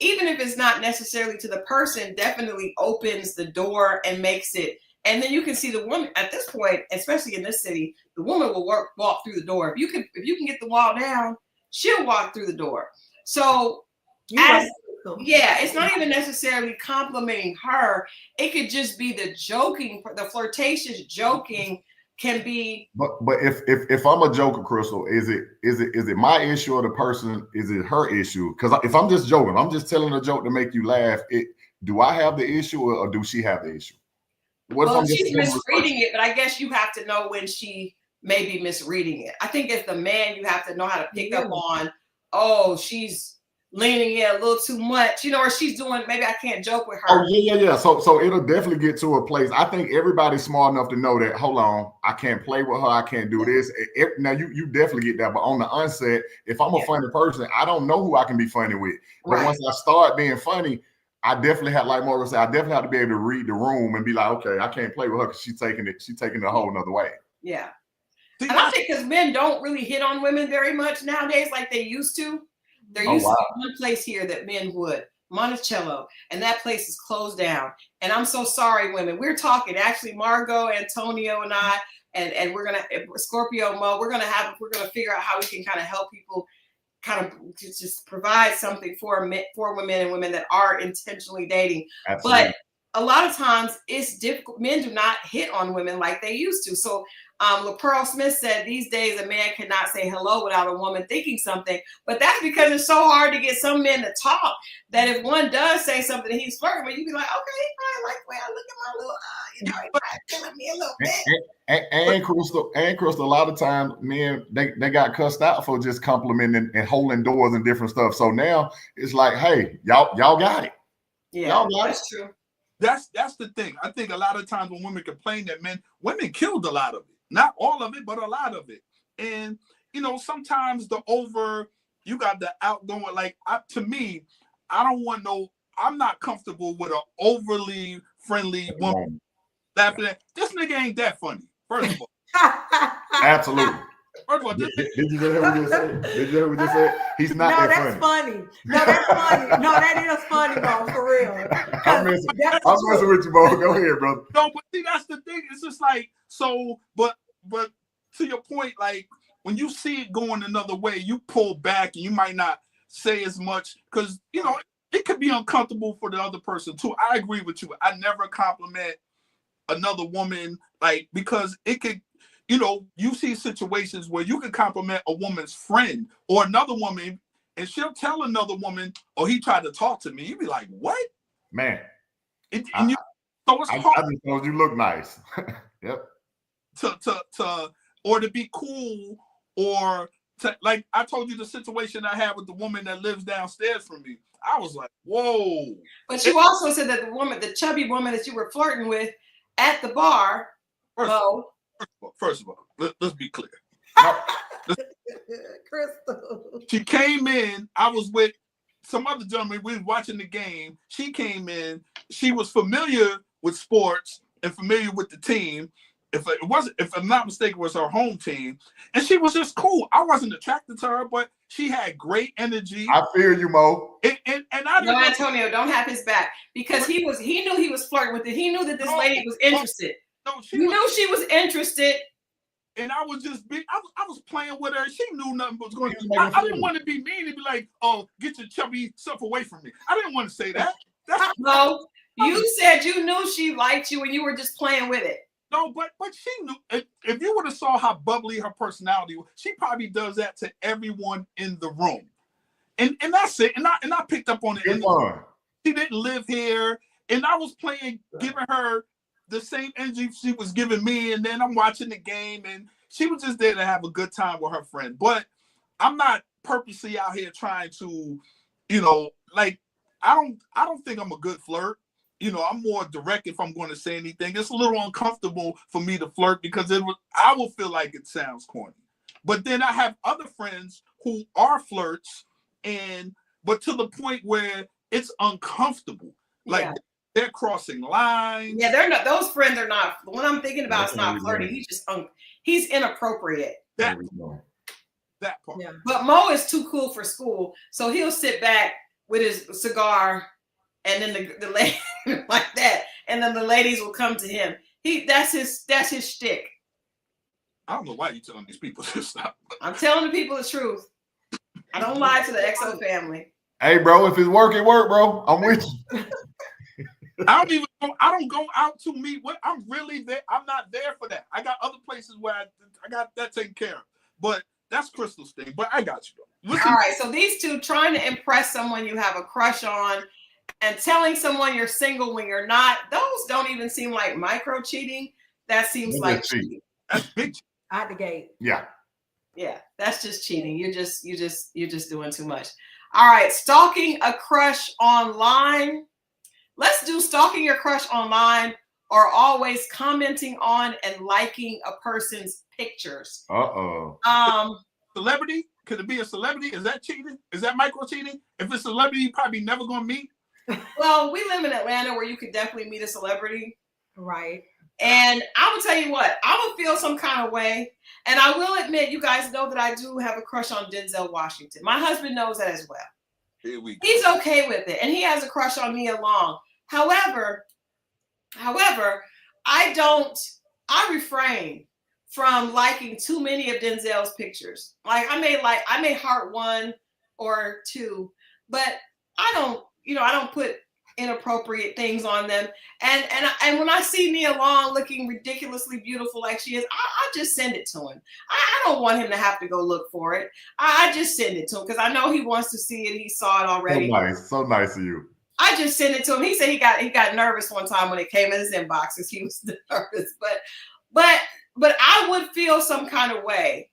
even if it's not necessarily to the person, definitely opens the door and makes it. And then you can see the woman at this point, especially in this city, the woman will walk through the door. If you can get the wall down, she'll walk through the door. So it's not even necessarily complimenting her. It could just be the joking, the flirtatious joking can be. But if I'm a joker, Christal, is it my issue or the person? Is it her issue? Because if I'm just joking, I'm just telling a joke to make you laugh. Do I have the issue or do she have the issue? She's misreading it, but I guess you have to know when she may be misreading it. I think as the man, you have to know how to pick up on, oh, she's leaning in a little too much, or she's doing, maybe I can't joke with her. Oh, yeah. So it'll definitely get to a place. I think everybody's smart enough to know that, hold on, I can't play with her. I can't do this. Now, you definitely get that. But on the onset, if I'm a funny person, I don't know who I can be funny with. But once I start being funny, I definitely have, like Margo said, I definitely have to be able to read the room and be like, okay, I can't play with her because she's taking it a whole nother way. Yeah. And I think because men don't really hit on women very much nowadays like they used to. There used to be one place here that men would, Monticello, and that place is closed down. And I'm so sorry, women. We're talking, actually, Margo, Antonio, and I, and we're gonna Scorpio Moe. We're gonna figure out how we can kind of help people, kind of just provide something for women and women that are intentionally dating. Absolutely. But a lot of times it's difficult. Men do not hit on women like they used to. So LaPearl Smith said these days a man cannot say hello without a woman thinking something. But that's because it's so hard to get some men to talk that if one does say something that he's flirting with, you be like, okay, I like the way I look at my little eye. you know, you're killing me a little bit. And Christal, a lot of times men they got cussed out for just complimenting and holding doors and different stuff. So now it's like, hey, y'all got it. Yeah, that's true. That's the thing. I think a lot of times when women complain that women killed a lot of it. Not all of it, but a lot of it. And you know, sometimes you got the outgoing, like to me, I'm not comfortable with an overly friendly woman laughing at this nigga ain't that funny. First of all. Absolutely. First of all, did you just hear what you said? Did you hear what you said? He's not no, that that's funny. No, that's funny. No, that is funny, Mo, for real. I'm messing with you, Mo. Go ahead, brother. No, but see, that's the thing. It's just like, so, but to your point, like when you see it going another way, you pull back and you might not say as much because, you know, it could be uncomfortable for the other person too. I agree with you. I never compliment another woman, like, because it could, you know, you see situations where you can compliment a woman's friend or another woman and she'll tell another woman, oh, he tried to talk to me. You'd be like, what? Man. So it's hard. I just told you look nice. Yep. Or to be cool, or to, like I told you the situation I had with the woman that lives downstairs from me. I was like, whoa. But you also said that the chubby woman that you were flirting with at the bar, First of all, let's be clear. Christal. She came in. I was with some other gentleman. We were watching the game. She came in. She was familiar with sports and familiar with the team. If I'm not mistaken, it was her home team, and she was just cool. I wasn't attracted to her, but she had great energy. I feel you, Mo. And I no, Antonio, don't have his back because he knew he was flirting with it. He knew that this lady was interested. She was interested. And I was just I was playing with her. She knew nothing was going on. I didn't want to be mean and be like, oh, get your chubby stuff away from me. I didn't want to say that. No, you said you knew she liked you and you were just playing with it. No, but she knew. If you would have saw how bubbly her personality was, she probably does that to everyone in the room. And that's it. And I picked up on it. She didn't live here. And I was giving her the same energy she was giving me, and then I'm watching the game, and she was just there to have a good time with her friend. But I'm not purposely out here trying to, you know, like I don't think I'm a good flirt. You know, I'm more direct if I'm going to say anything. It's a little uncomfortable for me to flirt because I will feel like it sounds corny. But then I have other friends who are flirts, but to the point where it's uncomfortable, like. They're crossing lines. Yeah, they're not. Those friends are not. The one I'm thinking about is not flirting. He's inappropriate. That part. Yeah. But Mo is too cool for school, so he'll sit back with his cigar, and then the lady like that, and then the ladies will come to him. That's his shtick. I don't know why you're telling these people to stop. I'm telling the people the truth. I don't lie to the XO family. Hey, bro, if it's work, it work, bro. I'm with you. I don't go out to meet. I'm really there. I'm not there for that. I got other places where I got that taken care of. But that's Christal's thing. But I got you. Listen. All right. So these two trying to impress someone you have a crush on and telling someone you're single when you're not. Those don't even seem like micro cheating. That seems like cheating. That's big. Out the gate. Yeah. Yeah. That's just cheating. You're just doing too much. All right. Stalking a crush online. Let's do stalking your crush online or always commenting on and liking a person's pictures. Celebrity? Could it be a celebrity? Is that cheating? Is that micro cheating? If it's a celebrity, you probably never gonna meet. Well, we live in Atlanta where you could definitely meet a celebrity. Right. And I will tell you what, I would feel some kind of way. And I will admit, you guys know that I do have a crush on Denzel Washington. My husband knows that as well. Here we go. He's okay with it. And he has a crush on Nia Long. However, I refrain from liking too many of Denzel's pictures. Like I may heart one or two, but I don't put inappropriate things on them. And when I see Nia Long looking ridiculously beautiful like she is, I just send it to him. I don't want him to have to go look for it. I just send it to him because I know he wants to see it. He saw it already. So nice of you. I just sent it to him. He said he got nervous one time when it came in his inbox because he was nervous. But I would feel some kind of way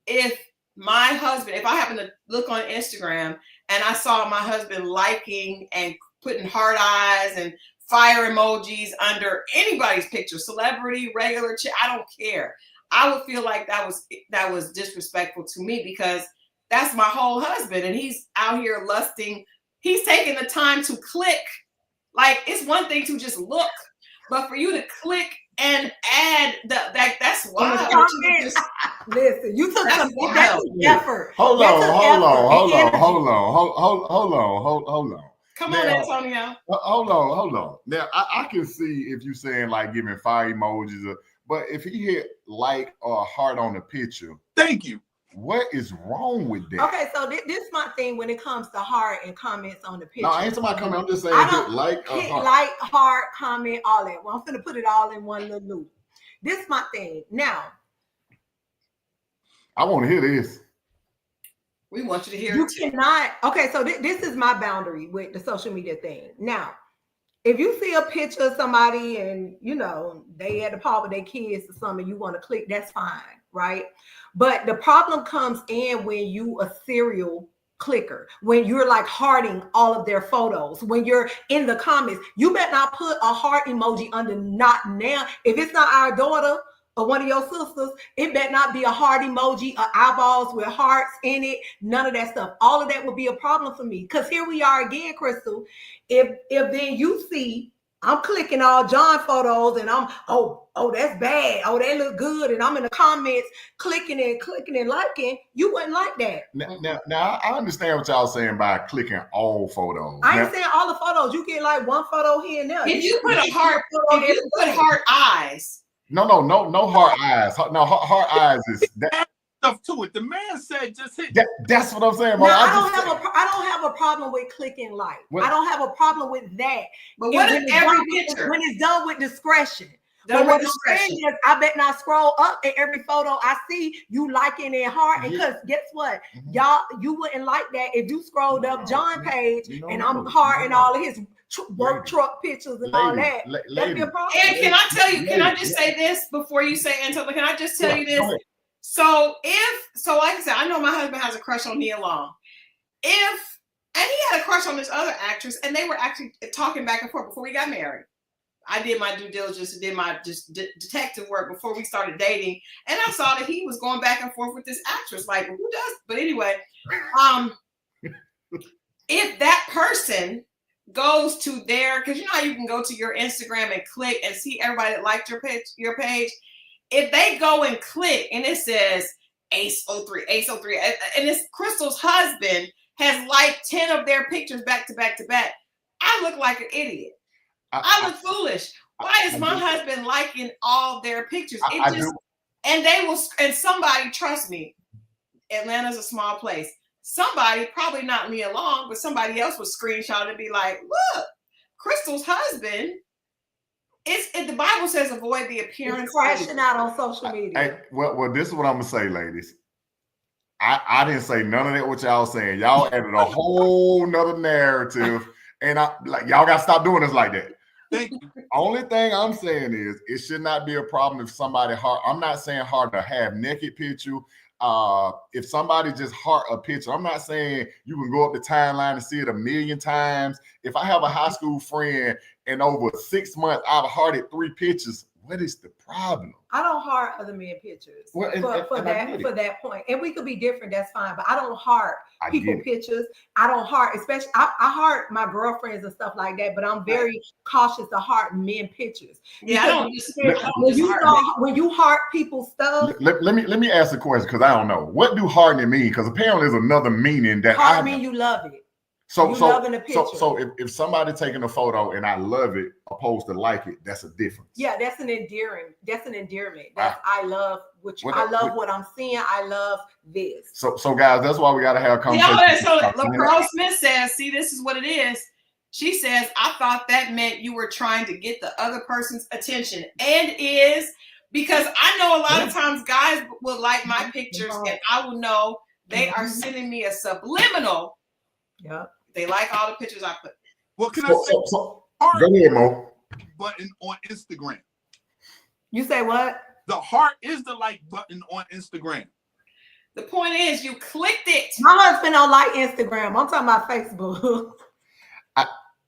if my husband, if I happen to look on Instagram and I saw my husband liking and putting heart eyes and fire emojis under anybody's picture, celebrity, regular, I don't care. I would feel like that was disrespectful to me because that's my whole husband and he's out here lusting. He's taking the time to click. Like, it's one thing to just look, but for you to click and add that's wild. Listen, you took some effort. Hold on. Come on, Antonio. Hold on. Now I can see if you're saying like giving fire emojis, but if he hit like or heart on the picture, thank you. What is wrong with that? Okay, so this is my thing when it comes to heart and comments on the picture. No, I ain't talking about comment. I'm just saying hit like or heart. Like, heart, comment, all that. Well, I'm finna put it all in one little loop. This is my thing. Now, I want to hear this. We want you to hear you it too. cannot. Okay, so this is my boundary with the social media thing. Now, if you see a picture of somebody and you know they at the park with their kids or something, you want to click, that's fine, right? But the problem comes in when you a serial clicker, when you're like hearting all of their photos, when you're in the comments, you better not put a heart emoji under not now. If it's not our daughter or one of your sisters, it better not be a heart emoji or eyeballs with hearts in it. None of that stuff. All of that would be a problem for me. Because here we are again, Christal. If then you see I'm clicking all John photos and I'm oh that's bad. Oh, that look good. And I'm in the comments clicking and liking. You wouldn't like that. Now I understand what y'all saying by clicking all photos. I ain't saying all the photos. You get like one photo here and there. If you put a heart, if you put heart eyes. No heart eyes. No heart eyes is that stuff to it. The man said just hit. That's what I'm saying. No, I don't have a problem with clicking like. I don't have a problem with that. But what if every picture when it's done with discretion? But what I'm saying is, I bet not scroll up at every photo I see you liking and hearting. Because guess what, y'all, you wouldn't like that if you scrolled up John page and I'm hearting all of his work truck pictures and all that. That'd be a problem. And can I tell you? Can I just say this before you say Antonio? Can I just tell you this? So like I said, I know my husband has a crush on Nia Long. And he had a crush on this other actress, and they were actually talking back and forth before we got married. I did my due diligence and did my detective work before we started dating, and I saw that he was going back and forth with this actress. Like, who does? But anyway, if that person goes to their, because you know how you can go to your Instagram and click and see everybody that liked your page. If they go and click and it says Ace 03, and it's Christal's husband has liked 10 of their pictures back to back to back, I look like an idiot. I look foolish. Why is my husband liking all their pictures? And somebody, trust me, Atlanta's a small place. Somebody, probably not Nia Long, but somebody else would screenshot and be like, look, Christal's husband. The Bible says avoid the appearance. Crashing out on social media. Hey, well, this is what I'm gonna say, ladies. I didn't say none of that what y'all saying. Y'all added a whole nother narrative, and y'all gotta stop doing this like that. Thank you. Only thing I'm saying is it should not be a problem if somebody heart. I'm not saying heart a half naked picture. If somebody just heart a picture, I'm not saying you can go up the timeline and see it 1,000,000 times. If I have a high school friend and over 6 months I've hearted 3 pictures, what is the problem? I don't heart other men pictures for that point. And we could be different, that's fine. But I don't heart people pictures. I don't heart, especially I heart my girlfriends and stuff like that, but I'm very cautious to heart men pictures. Yeah, when you heart people's stuff. Let me ask a question because I don't know. What do hearting mean? Because apparently there's another meaning that heart mean you love it. So if somebody taking a photo and I love it, opposed to like it, that's a difference. Yeah, that's an endearment. I love what I'm seeing. I love this. So guys, that's why we gotta have conversation. Yeah, so LaPearl Smith says, see, this is what it is. She says, I thought that meant you were trying to get the other person's attention, and is because I know a lot of times guys will like my pictures, and I will know they are sending me a subliminal. Yeah. They like all the pictures I put. Well, can I say go heart ahead, Mo. button on Instagram? You say what? The heart is the like button on Instagram. The point is, you clicked it. My husband don't like Instagram. I'm talking about Facebook.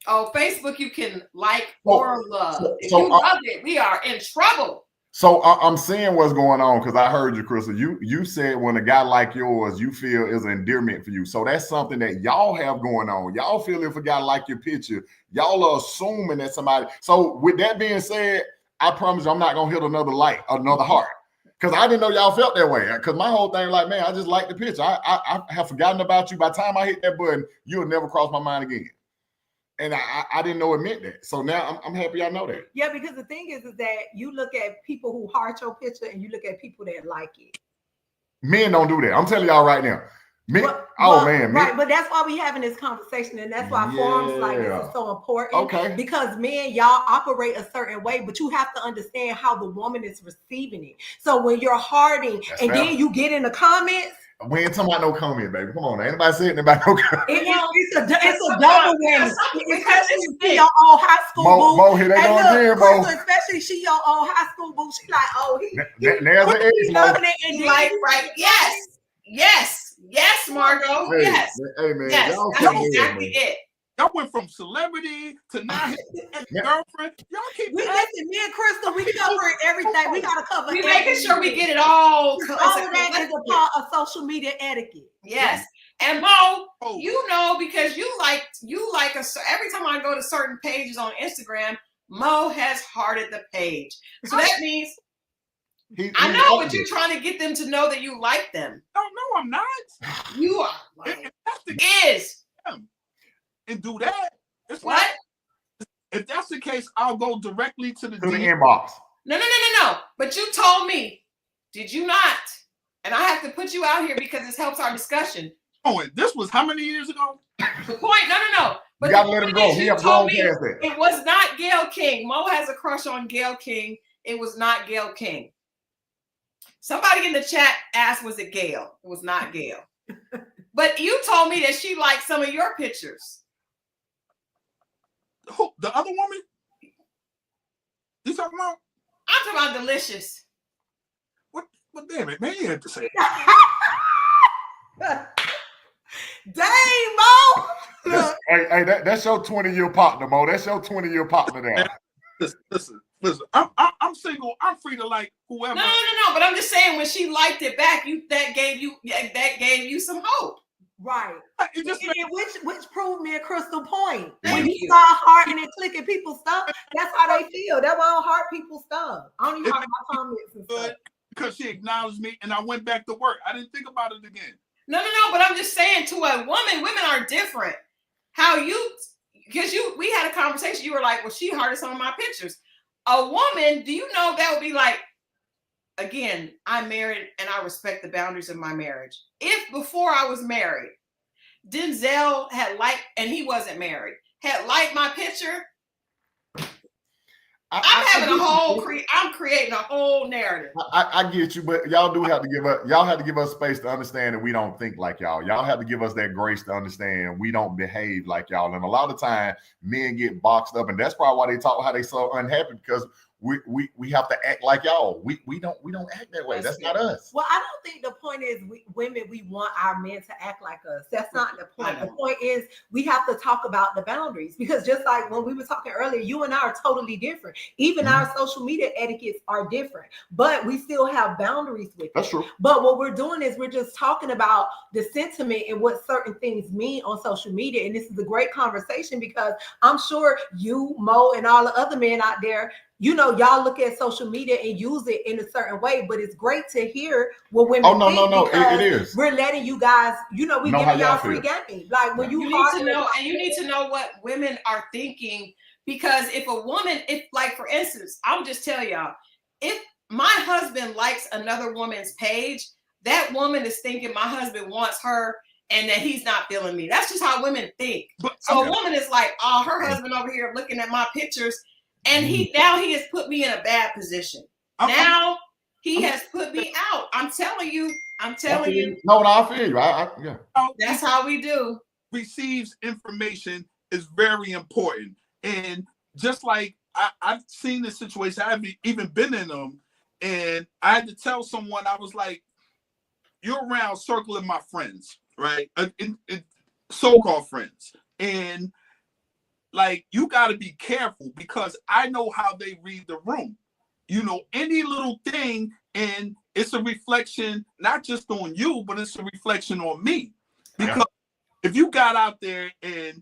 Oh, Facebook, you can like or love. If so, you love it, we are in trouble. So I'm seeing what's going on because I heard you, Christal. You said when a guy like yours, you feel is an endearment for you. So that's something that y'all have going on. Y'all feel if a guy like your picture, y'all are assuming that somebody. So with that being said, I promise you, I'm not gonna hit another like, another heart, because I didn't know y'all felt that way. Because my whole thing, like, man, I just like the picture. I have forgotten about you. By the time I hit that button, you'll never cross my mind again. And I didn't know it meant that. So now I'm happy I know that. Yeah, because the thing is that you look at people who heart your picture and you look at people that like it. Men don't do that. I'm telling y'all right now. Men, man. Right, but that's why we having this conversation, and that's why forums like this is so important. Okay. Because men, y'all operate a certain way, but you have to understand how the woman is receiving it. So when you're hearting then you get in the comments. We ain't talking about no comment, baby. Come on, anybody said anything about no comment? It's a double whammy. Especially she your old high school boo. Mo, here they go again, Mo. Especially she your old high school boo. She like, oh, there's an age, Mo. And like, right? Yes, Margo. Hey, yes. Hey, man. Yes. Y'all That's exactly it. Y'all went from celebrity to now girlfriend. Y'all keep listen, me and Christal, we cover everything. We gotta cover. We making sure we get it all. All of that is a part of social media etiquette. Yes. And Mo, you know, because you like every time I go to certain pages on Instagram, Mo has hearted the page. So that means I know, but you're trying to get them to know that you like them. No, I'm not. You are. Like, and do that. It's what? If that's the case, I'll go directly to the inbox. No. But you told me, did you not? And I have to put you out here because this helps our discussion. Oh, and this was how many years ago? The point, no. But you gotta let him go. He have grown past that. It was not Gayle King. Mo has a crush on Gayle King. It was not Gayle King. Somebody in the chat asked, was it Gayle? It was not Gayle. But you told me that she liked some of your pictures. Who? The other woman? You talking about? I'm talking about Delicious. What damn it, man, you had to say Dang, Mo! Hey, that's your 20-year partner, Mo. That's your 20-year partner there. Listen. I'm single. I'm free to like whoever. No. But I'm just saying, when she liked it back, that gave you some hope. Right. Which proved me a Christal point. Thank when you start hearting and clicking people's stuff, that's how they feel. That's why I don't heart people's stuff. I don't even heart my comments and stuff. Because she acknowledged me and I went back to work. I didn't think about it again. No, but I'm just saying, to a woman, women are different. We had a conversation, you were like, well, she hearted some of my pictures. A woman, do you know that would be like, again, I'm married and I respect the boundaries of my marriage. If before I was married, Denzel had liked, and he wasn't married, had liked my picture, I'm creating a whole narrative. I get you, but y'all do have to give us space to understand that we don't think like y'all. Y'all have to give us that grace to understand we don't behave like y'all. And a lot of time men get boxed up, and that's probably why they talk how they so unhappy, because we have to act like y'all. We don't act that way. That's not us. Well, I don't think the point is women, we want our men to act like us. That's not the point. The point is we have to talk about the boundaries, because just like when we were talking earlier, you and I are totally different. Even our social media etiquettes are different, but we still have boundaries with it. That's true. But what we're doing is we're just talking about the sentiment and what certain things mean on social media. And this is a great conversation, because I'm sure you, Mo, and all the other men out there, you know, y'all look at social media and use it in a certain way, but it's great to hear what women think. No, it is. We're letting you guys, we giving y'all free game. Like when you need to know, and you need to know what women are thinking, because if a woman, like for instance, I'll just tell y'all, if my husband likes another woman's page, that woman is thinking my husband wants her and that he's not feeling me. That's just how women think. So a woman is like, oh, her husband over here looking at my pictures. And he has put me in a bad position. Now he has put me out. I'm telling you. No, I feel you. Yeah. That's how we do. Receives information is very important. And just like I've seen this situation, I haven't even been in them, and I had to tell someone, I was like, you're around circling my friends, right? In so-called friends. And like, you got to be careful because I know how they read the room. You know, any little thing, and it's a reflection, not just on you, but it's a reflection on me. Because if you got out there and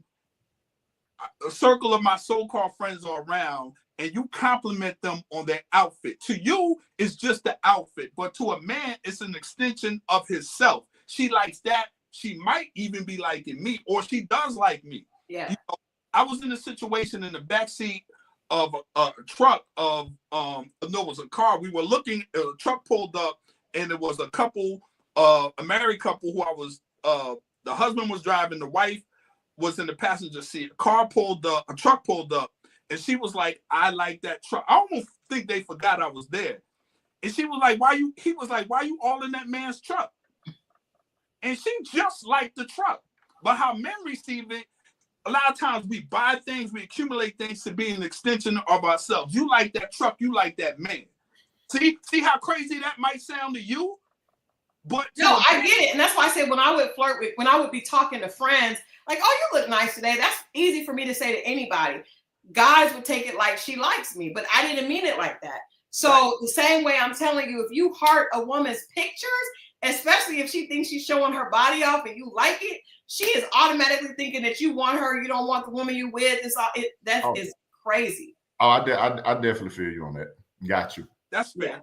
a circle of my so-called friends are around and you compliment them on their outfit, to you, it's just the outfit. But to a man, it's an extension of himself. She likes that. She might even be liking me, or she does like me. Yeah. You know, I was in a situation in the backseat of a truck of no, it was a car. We were looking, a truck pulled up, and it was a couple, a married couple who I was, the husband was driving, the wife was in the passenger seat. A car pulled up, a truck pulled up, and she was like, I like that truck. I almost think they forgot I was there. And she was like, he was like, why you all in that man's truck? And she just liked the truck. But how men receive it, a lot of times we buy things, we accumulate things to be an extension of ourselves. You like that truck, you like that man. See how crazy that might sound to you? But no, I get it. And that's why I said when I would be talking to friends, like, oh, you look nice today. That's easy for me to say to anybody. Guys would take it like she likes me, but I didn't mean it like that. So the same way I'm telling you, if you heart a woman's pictures, especially if she thinks she's showing her body off and you like it, she is automatically thinking that you want her. You don't want the woman you with. Is crazy. Oh, I definitely feel you on that. Got you. That's fair. Yeah.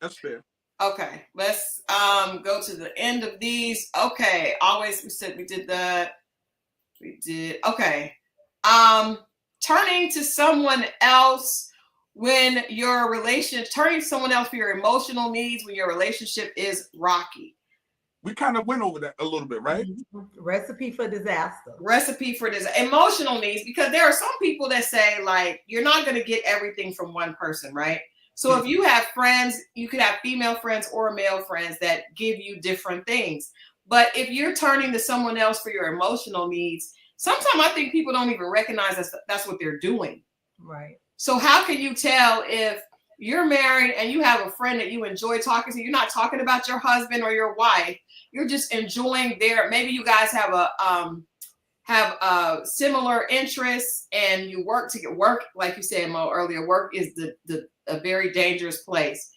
That's fair. Okay, let's go to the end of these. Okay, always we did okay. Turning to someone else when your relationship, turning to someone else for your emotional needs when your relationship is rocky. We kind of went over that a little bit, right? Recipe for disaster. Recipe for disaster. Emotional needs, because there are some people that say, like, you're not going to get everything from one person, right? So if you have friends, you could have female friends or male friends that give you different things. But if you're turning to someone else for your emotional needs, sometimes I think people don't even recognize that's what they're doing. Right. So how can you tell if you're married and you have a friend that you enjoy talking to? You're not talking about your husband or your wife. You're just enjoying maybe you guys have similar interests and you work to get work. Like you said, Mo, earlier, work is a very dangerous place.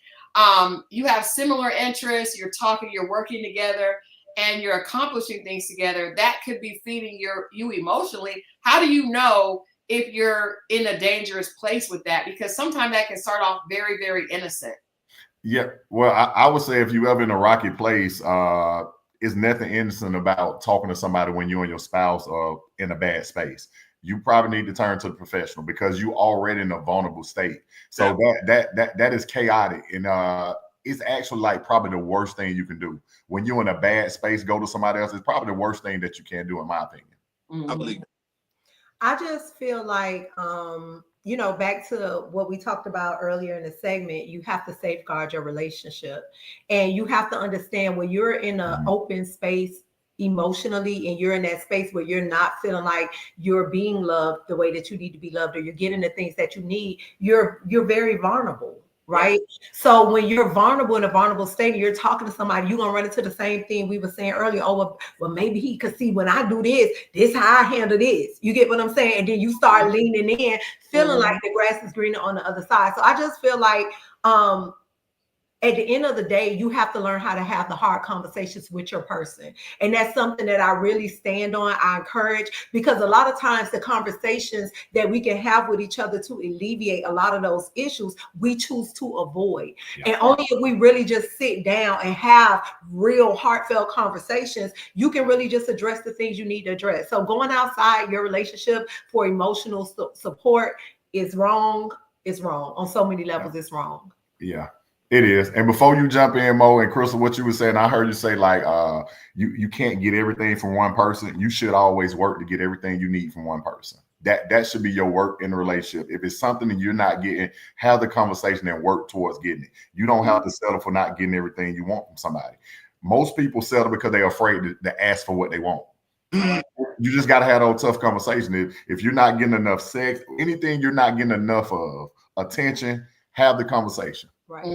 You have similar interests. You're talking, you're working together, and you're accomplishing things together. That could be feeding you emotionally. How do you know if you're in a dangerous place with that? Because sometimes that can start off very, very innocent. Yeah. Well, I would say if you ever in a rocky place, it's nothing innocent about talking to somebody when you and your spouse are in a bad space. You probably need to turn to the professional because you're already in a vulnerable state. So that is chaotic. And it's actually like probably the worst thing you can do. When you're in a bad space, go to somebody else. It's probably the worst thing that you can do, in my opinion. Mm-hmm. I believe. I just feel like, back to what we talked about earlier in the segment, you have to safeguard your relationship. And you have to understand when you're in an open space emotionally and you're in that space where you're not feeling like you're being loved the way that you need to be loved, or you're getting the things that you need, you're very vulnerable. Right. Yeah. So when you're vulnerable in a vulnerable state and you're talking to somebody, you're going to run into the same thing we were saying earlier. Oh, well, maybe he could see when I do this how I handle this. You get what I'm saying? And then you start leaning in, feeling like the grass is greener on the other side. So I just feel like at the end of the day, you have to learn how to have the hard conversations with your person. And that's something that I really stand on. I encourage, because a lot of times the conversations that we can have with each other to alleviate a lot of those issues, we choose to avoid. Yeah. And only if we really just sit down and have real heartfelt conversations, you can really just address the things you need to address. So going outside your relationship for emotional support is wrong. It's wrong. On so many levels, it's wrong. Yeah. It is. And before you jump in, Mo and Christal, what you were saying, I heard you say like you can't get everything from one person. You should always work to get everything you need from one person. That should be your work in the relationship. If it's something that you're not getting, have the conversation and work towards getting it. You don't have to settle for not getting everything you want from somebody. Most people settle because they're afraid to ask for what they want. You just got to have those tough conversations. If you're not getting enough sex, anything you're not getting enough of, attention, have the conversation. Right.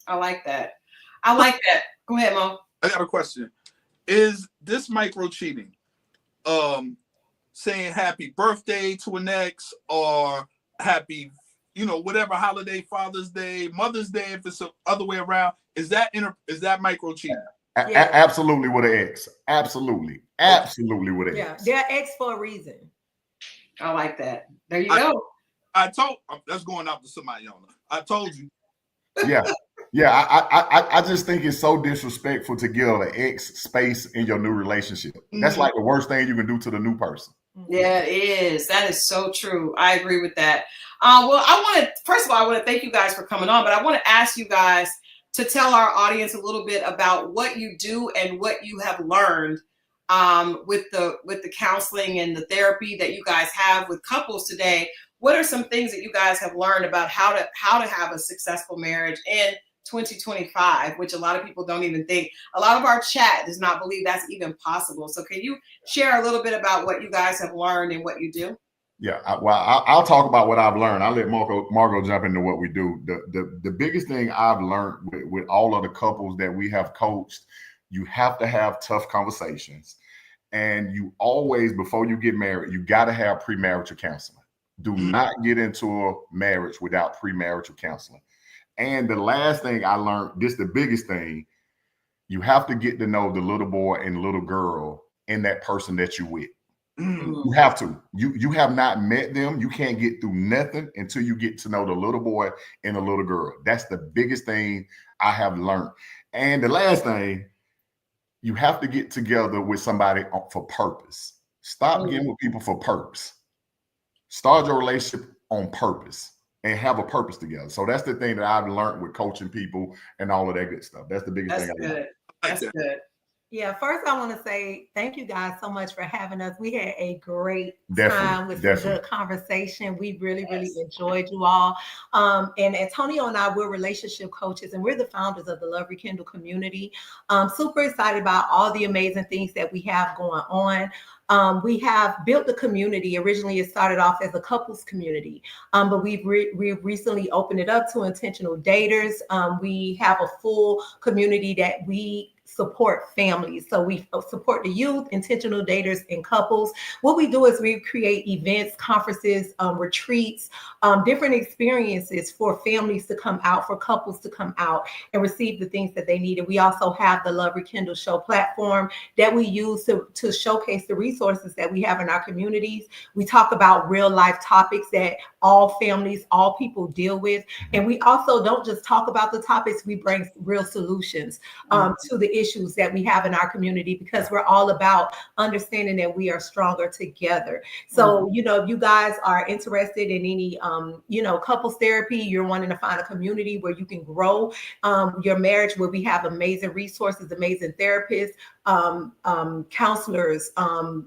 I like that. I like that. Go ahead, Mo. I got a question. Is this micro cheating? Saying happy birthday to an ex or happy, whatever holiday, Father's Day, Mother's Day, if it's the other way around, is that micro cheating? Absolutely with an ex. Absolutely with an ex. They're ex for a reason. I like that. There you go. That's going out to somebody on. I told you. Yeah. I just think it's so disrespectful to give an ex space in your new relationship. That's like the worst thing you can do to the new person. Yeah, it is. That is so true. I agree with that. Well, first of all, I want to thank you guys for coming on, but I want to ask you guys to tell our audience a little bit about what you do and what you have learned with the counseling and the therapy that you guys have with couples today. What are some things that you guys have learned about how to have a successful marriage in 2025, which a lot of people don't even think. A lot of our chat does not believe that's even possible. So can you share a little bit about what you guys have learned and what you do? Yeah, I'll talk about what I've learned. I'll let Margo jump into what we do. The biggest thing I've learned with all of the couples that we have coached, you have to have tough conversations. And you always, before you get married, you got to have premarital counseling. Do not get into a marriage without premarital counseling. And the last thing I learned, this the biggest thing, you have to get to know the little boy and little girl and that person that you with. You have to. You have not met them. You can't get through nothing until you get to know the little boy and the little girl. That's the biggest thing I have learned. And the last thing, you have to get together with somebody for purpose. Stop getting with people for purpose. Start your relationship on purpose and have a purpose together. So that's the thing that I've learned with coaching people and all of that good stuff. That's the biggest thing. That's good. Yeah, first I want to say thank you guys so much for having us. We had a great time with some good conversation. We really enjoyed you all. And Antonio and I, we're relationship coaches and we're the founders of the Love Rekindled community. Super excited about all the amazing things that we have going on. We have built the community. Originally, it started off as a couples community, but we've recently opened it up to intentional daters. We have a full community that we support families. So we support the youth, intentional daters, and couples. What we do is we create events, conferences, retreats, different experiences for families to come out, for couples to come out and receive the things that they need. And we also have the Love Rekindled show platform that we use to showcase the resources that we have in our communities. We talk about real life topics that all families, all people deal with. And we also don't just talk about the topics, we bring real solutions to the issues that we have in our community, because we're all about understanding that we are stronger together. So, if you guys are interested in any, couples therapy, you're wanting to find a community where you can grow your marriage, where we have amazing resources, amazing therapists, counselors,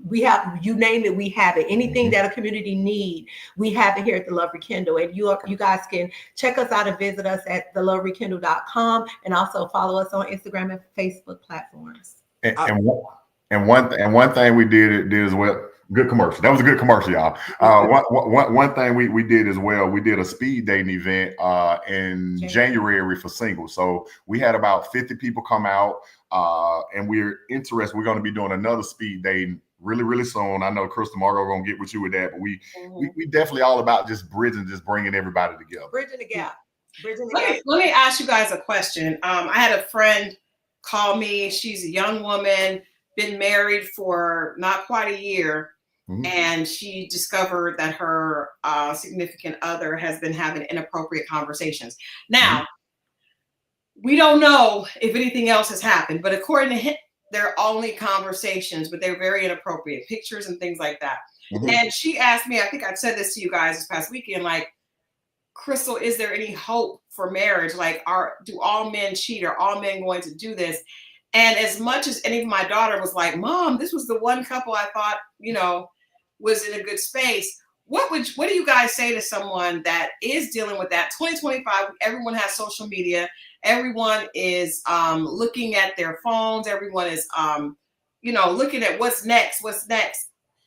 we have, you name it, we have it. Anything that a community need, we have it here at the Love Rekindle. And you guys can check us out and visit us at theloverekindle.com, and also follow us on Instagram and Facebook platforms. And one thing we did as well. Good commercial. That was a good commercial, y'all. One thing we did as well, we did a speed dating event in January for singles. So we had about 50 people come out, and we're interested. We're going to be doing another speed dating really soon. I know Christal, Margo are going to get with you with that, but we definitely all about just bridging, just bringing everybody together. Bridging the gap. Let me ask you guys a question. I had a friend call me. She's a young woman, been married for not quite a year. And she discovered that her significant other has been having inappropriate conversations. Now, we don't know if anything else has happened, but according to him, they're only conversations, but they're very inappropriate pictures and things like that. And she asked me, I think I said this to you guys this past weekend, like, Christal, is there any hope for marriage? Like, do all men cheat? Are all men going to do this? And as much as any of my daughter was like, Mom, this was the one couple I thought, was in a good space. What do you guys say to someone that is dealing with that? 2025, everyone has social media. Everyone is looking at their phones. Everyone is, looking at what's next,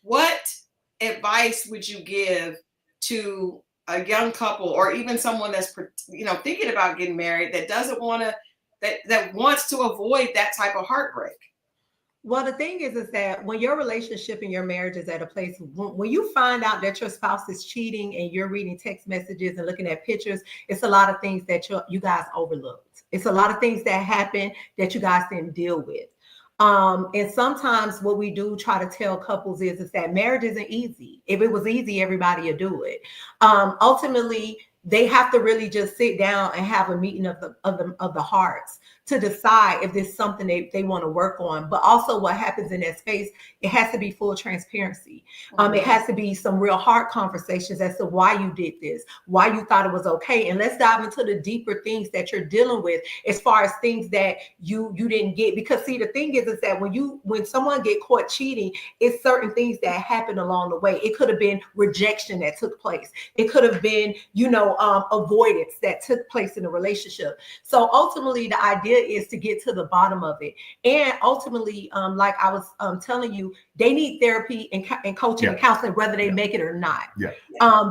what advice would you give to a young couple, or even someone that's, thinking about getting married, that doesn't want to, that wants to avoid that type of heartbreak? Well, the thing is that when your relationship and your marriage is at a place, when you find out that your spouse is cheating and you're reading text messages and looking at pictures, it's a lot of things that you guys overlooked. It's a lot of things that happen that you guys didn't deal with. And sometimes what we do try to tell couples is that marriage isn't easy. If it was easy, everybody would do it. Ultimately, they have to really just sit down and have a meeting of the hearts to decide if there's something they want to work on. But also what happens in that space, it has to be full transparency. It has to be some real hard conversations as to why you did this, why you thought it was okay. And let's dive into the deeper things that you're dealing with as far as things that you didn't get. Because see, the thing is that when someone get caught cheating, it's certain things that happen along the way. It could have been rejection that took place. It could have been, avoidance that took place in the relationship. So ultimately, the idea is to get to the bottom of it. And ultimately, like I was telling you, they need therapy and coaching and counseling, whether they make it or not.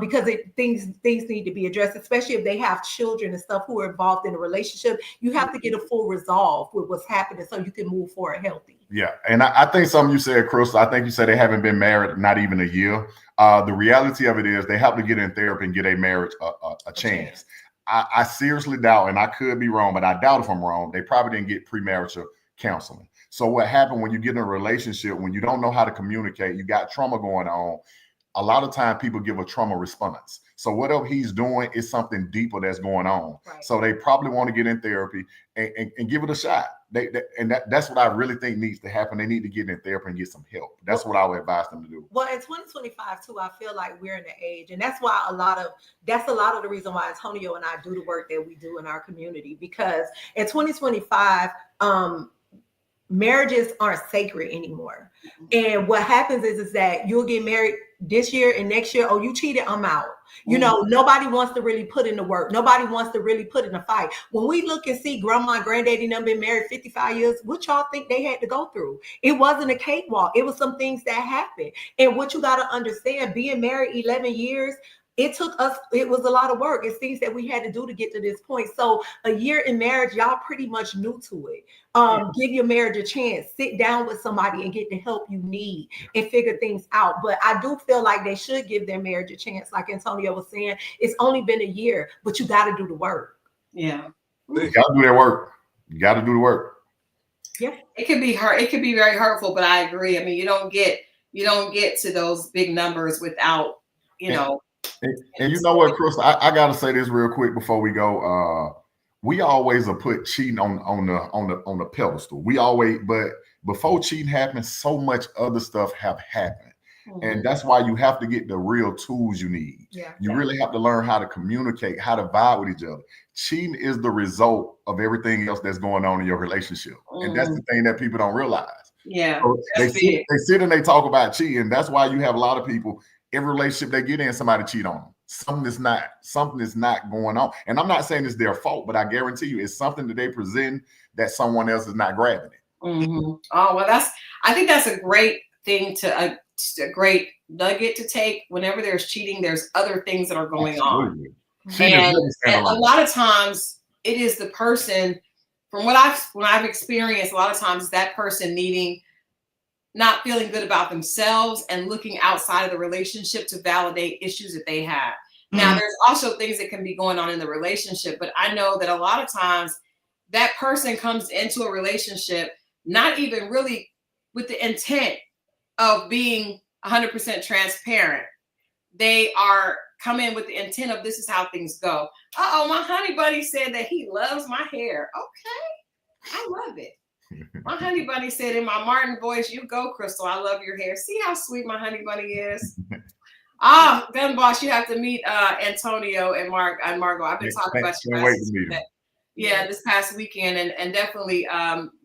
Because things need to be addressed, especially if they have children and stuff who are involved in a relationship. You have to get a full resolve with what's happening so you can move forward healthy. Yeah, and I think something you said, Christal, I think you said they haven't been married not even a year. The reality of it is they have to get in therapy and get a marriage a chance. I seriously doubt, and I could be wrong, but I doubt if I'm wrong, they probably didn't get premarital counseling. So what happened when you get in a relationship, when you don't know how to communicate, you got trauma going on, a lot of time people give a trauma response. So whatever he's doing is something deeper that's going on. Right. So they probably want to get in therapy and give it a shot. That's what I really think needs to happen. They need to get in therapy and get some help. That's what I would advise them to do. Well, in 2025 too, I feel like we're in the age, and that's why a lot of the reason why Antonio and I do the work that we do in our community, because in 2025, marriages aren't sacred anymore. And what happens is that you'll get married this year and next year. Oh, you cheated, I'm out. Nobody wants to really put in the work. Nobody wants to really put in a fight. When we look and see grandma and granddaddy and them been married 55 years, what y'all think they had to go through? It wasn't a cakewalk. It was some things that happened. And what you got to understand, being married 11 years, it was a lot of work. It's things that we had to do to get to this point. So a year in marriage, y'all pretty much new to it. Give your marriage a chance. Sit down with somebody and get the help you need and figure things out. But I do feel like they should give their marriage a chance. Like Antonio was saying, it's only been a year, but you got to do the work. Yeah. You got to do that work. You got to do the work. Yeah. It could be hurt. It could be very hurtful, but I agree. I mean, you don't get to those big numbers without, And you know what, Christal, I gotta say this real quick before we go. We always are put cheating on the pedestal. But before cheating happens, so much other stuff have happened. And that's why you have to get the real tools you need. You really have to learn how to communicate, how to vibe with each other. Cheating is the result of everything else that's going on in your relationship. And that's the thing that people don't realize. Yeah. So they sit and they talk about cheating. That's why you have a lot of people, every relationship they get in, somebody cheat on them. Something is not going on. And I'm not saying it's their fault, but I guarantee you it's something that they present that someone else is not grabbing it. Oh, well, I think that's a great thing a great nugget to take. Whenever there's cheating, there's other things that are going on. And a lot of times it is the person, from what I've experienced, a lot of times that person not feeling good about themselves and looking outside of the relationship to validate issues that they have. Now, there's also things that can be going on in the relationship, but I know that a lot of times that person comes into a relationship not even really with the intent of being 100% transparent. They are coming with the intent of, this is how things go. My honey bunny said that he loves my hair. Okay, I love it. My honey bunny said in my Martin voice, "You go, Christal. I love your hair." See how sweet my honey bunny is. Gun Boss, you have to meet Antonio and Margo. I've been talking about you guys. This past weekend, and definitely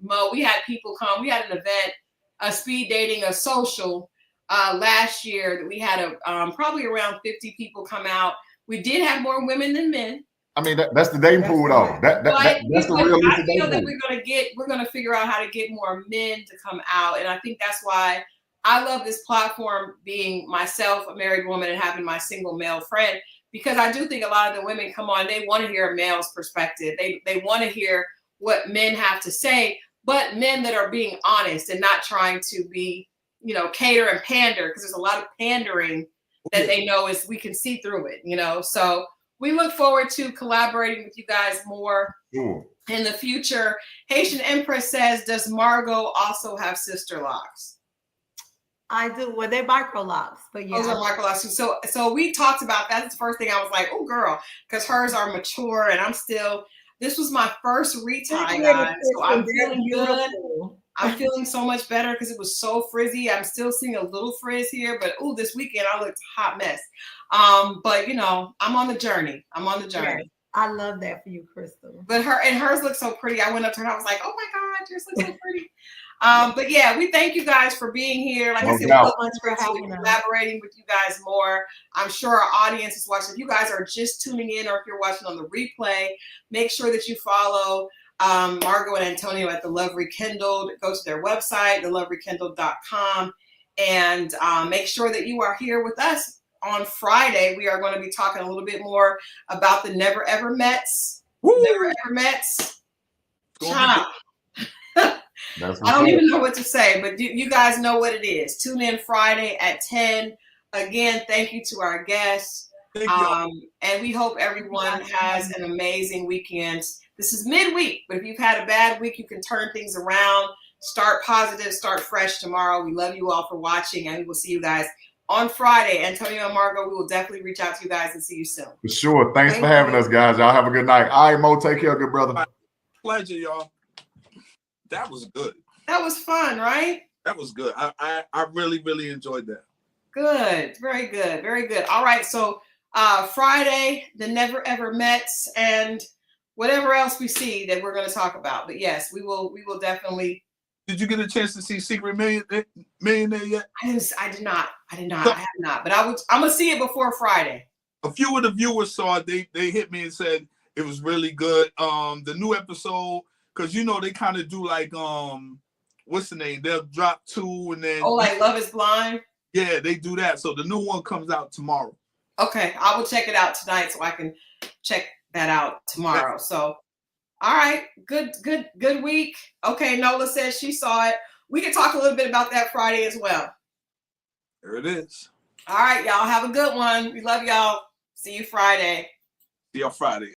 Mo. We had people come. We had an event, a speed dating, a social last year that we had probably around 50 people come out. We did have more women than men. I mean, that's the dating pool, though. That's the realistic I feel dating that we're gonna figure out how to get more men to come out, and I think that's why I love this platform, being myself, a married woman, and having my single male friend, because I do think a lot of the women come on, they want to hear a male's perspective. They want to hear what men have to say, but men that are being honest and not trying to be, you know, cater and pander, because there's a lot of pandering that they know is, we can see through it, you know. So we look forward to collaborating with you guys more in the future. Haitian Empress says, does Margo also have sister locks? I do. Well, they're micro locks, but yeah. Those are micro locks. So we talked about that. That's the first thing I was like, oh girl, because hers are mature and I'm still, this was my first retie, guys. So I'm feeling good. I'm feeling so much better because it was so frizzy. I'm still seeing a little frizz here, but oh, this weekend I looked a hot mess. But you know, I'm on the journey. I'm on the journey. Yes, I love that for you, Christal. But hers look so pretty. I went up to her and I was like, oh my God, yours looks so pretty. But yeah, we thank you guys for being here. Like I said, so much for collaborating with you guys more. I'm sure our audience is watching. If you guys are just tuning in, or if you're watching on the replay, make sure that you follow Margo and Antonio at the Love Rekindled. Go to their website, theloverekindled.com, and make sure that you are here with us on Friday. We are going to be talking a little bit more about the Never Ever Mets. Never Ever Mets. I don't even know what to say, but you guys know what it is. Tune in Friday at 10. Again, thank you to our guests. And we hope everyone has an amazing weekend. This is midweek, but if you've had a bad week, you can turn things around. Start positive, start fresh tomorrow. We love you all for watching, and we will see you guys on Friday. Antonio and Margo, we will definitely reach out to you guys and see you soon. For sure. Thanks for having us, guys. Y'all have a good night. All right, Mo, take care, good brother. Pleasure, y'all. That was good. That was fun, right? That was good. I really, really enjoyed that. Good. Very good. Very good. All right. So Friday, the Never Ever Mets, and whatever else we see that we're going to talk about. But yes, we will definitely. Did you get a chance to see Secret Millionaire yet? I did not. I have not. But I'm going to see it before Friday. A few of the viewers saw it. They hit me and said it was really good. The new episode, because you know they kind of do like what's the name? They'll drop 2 and then like Love is Blind. Yeah, they do that. So the new one comes out tomorrow. Okay, I will check it out tonight so I can check that out tomorrow. So, all right, good week. Okay, Nola says she saw it. We can talk a little bit about that Friday as well. There it is. All right, y'all have a good one. We love y'all. See you Friday. See y'all Friday.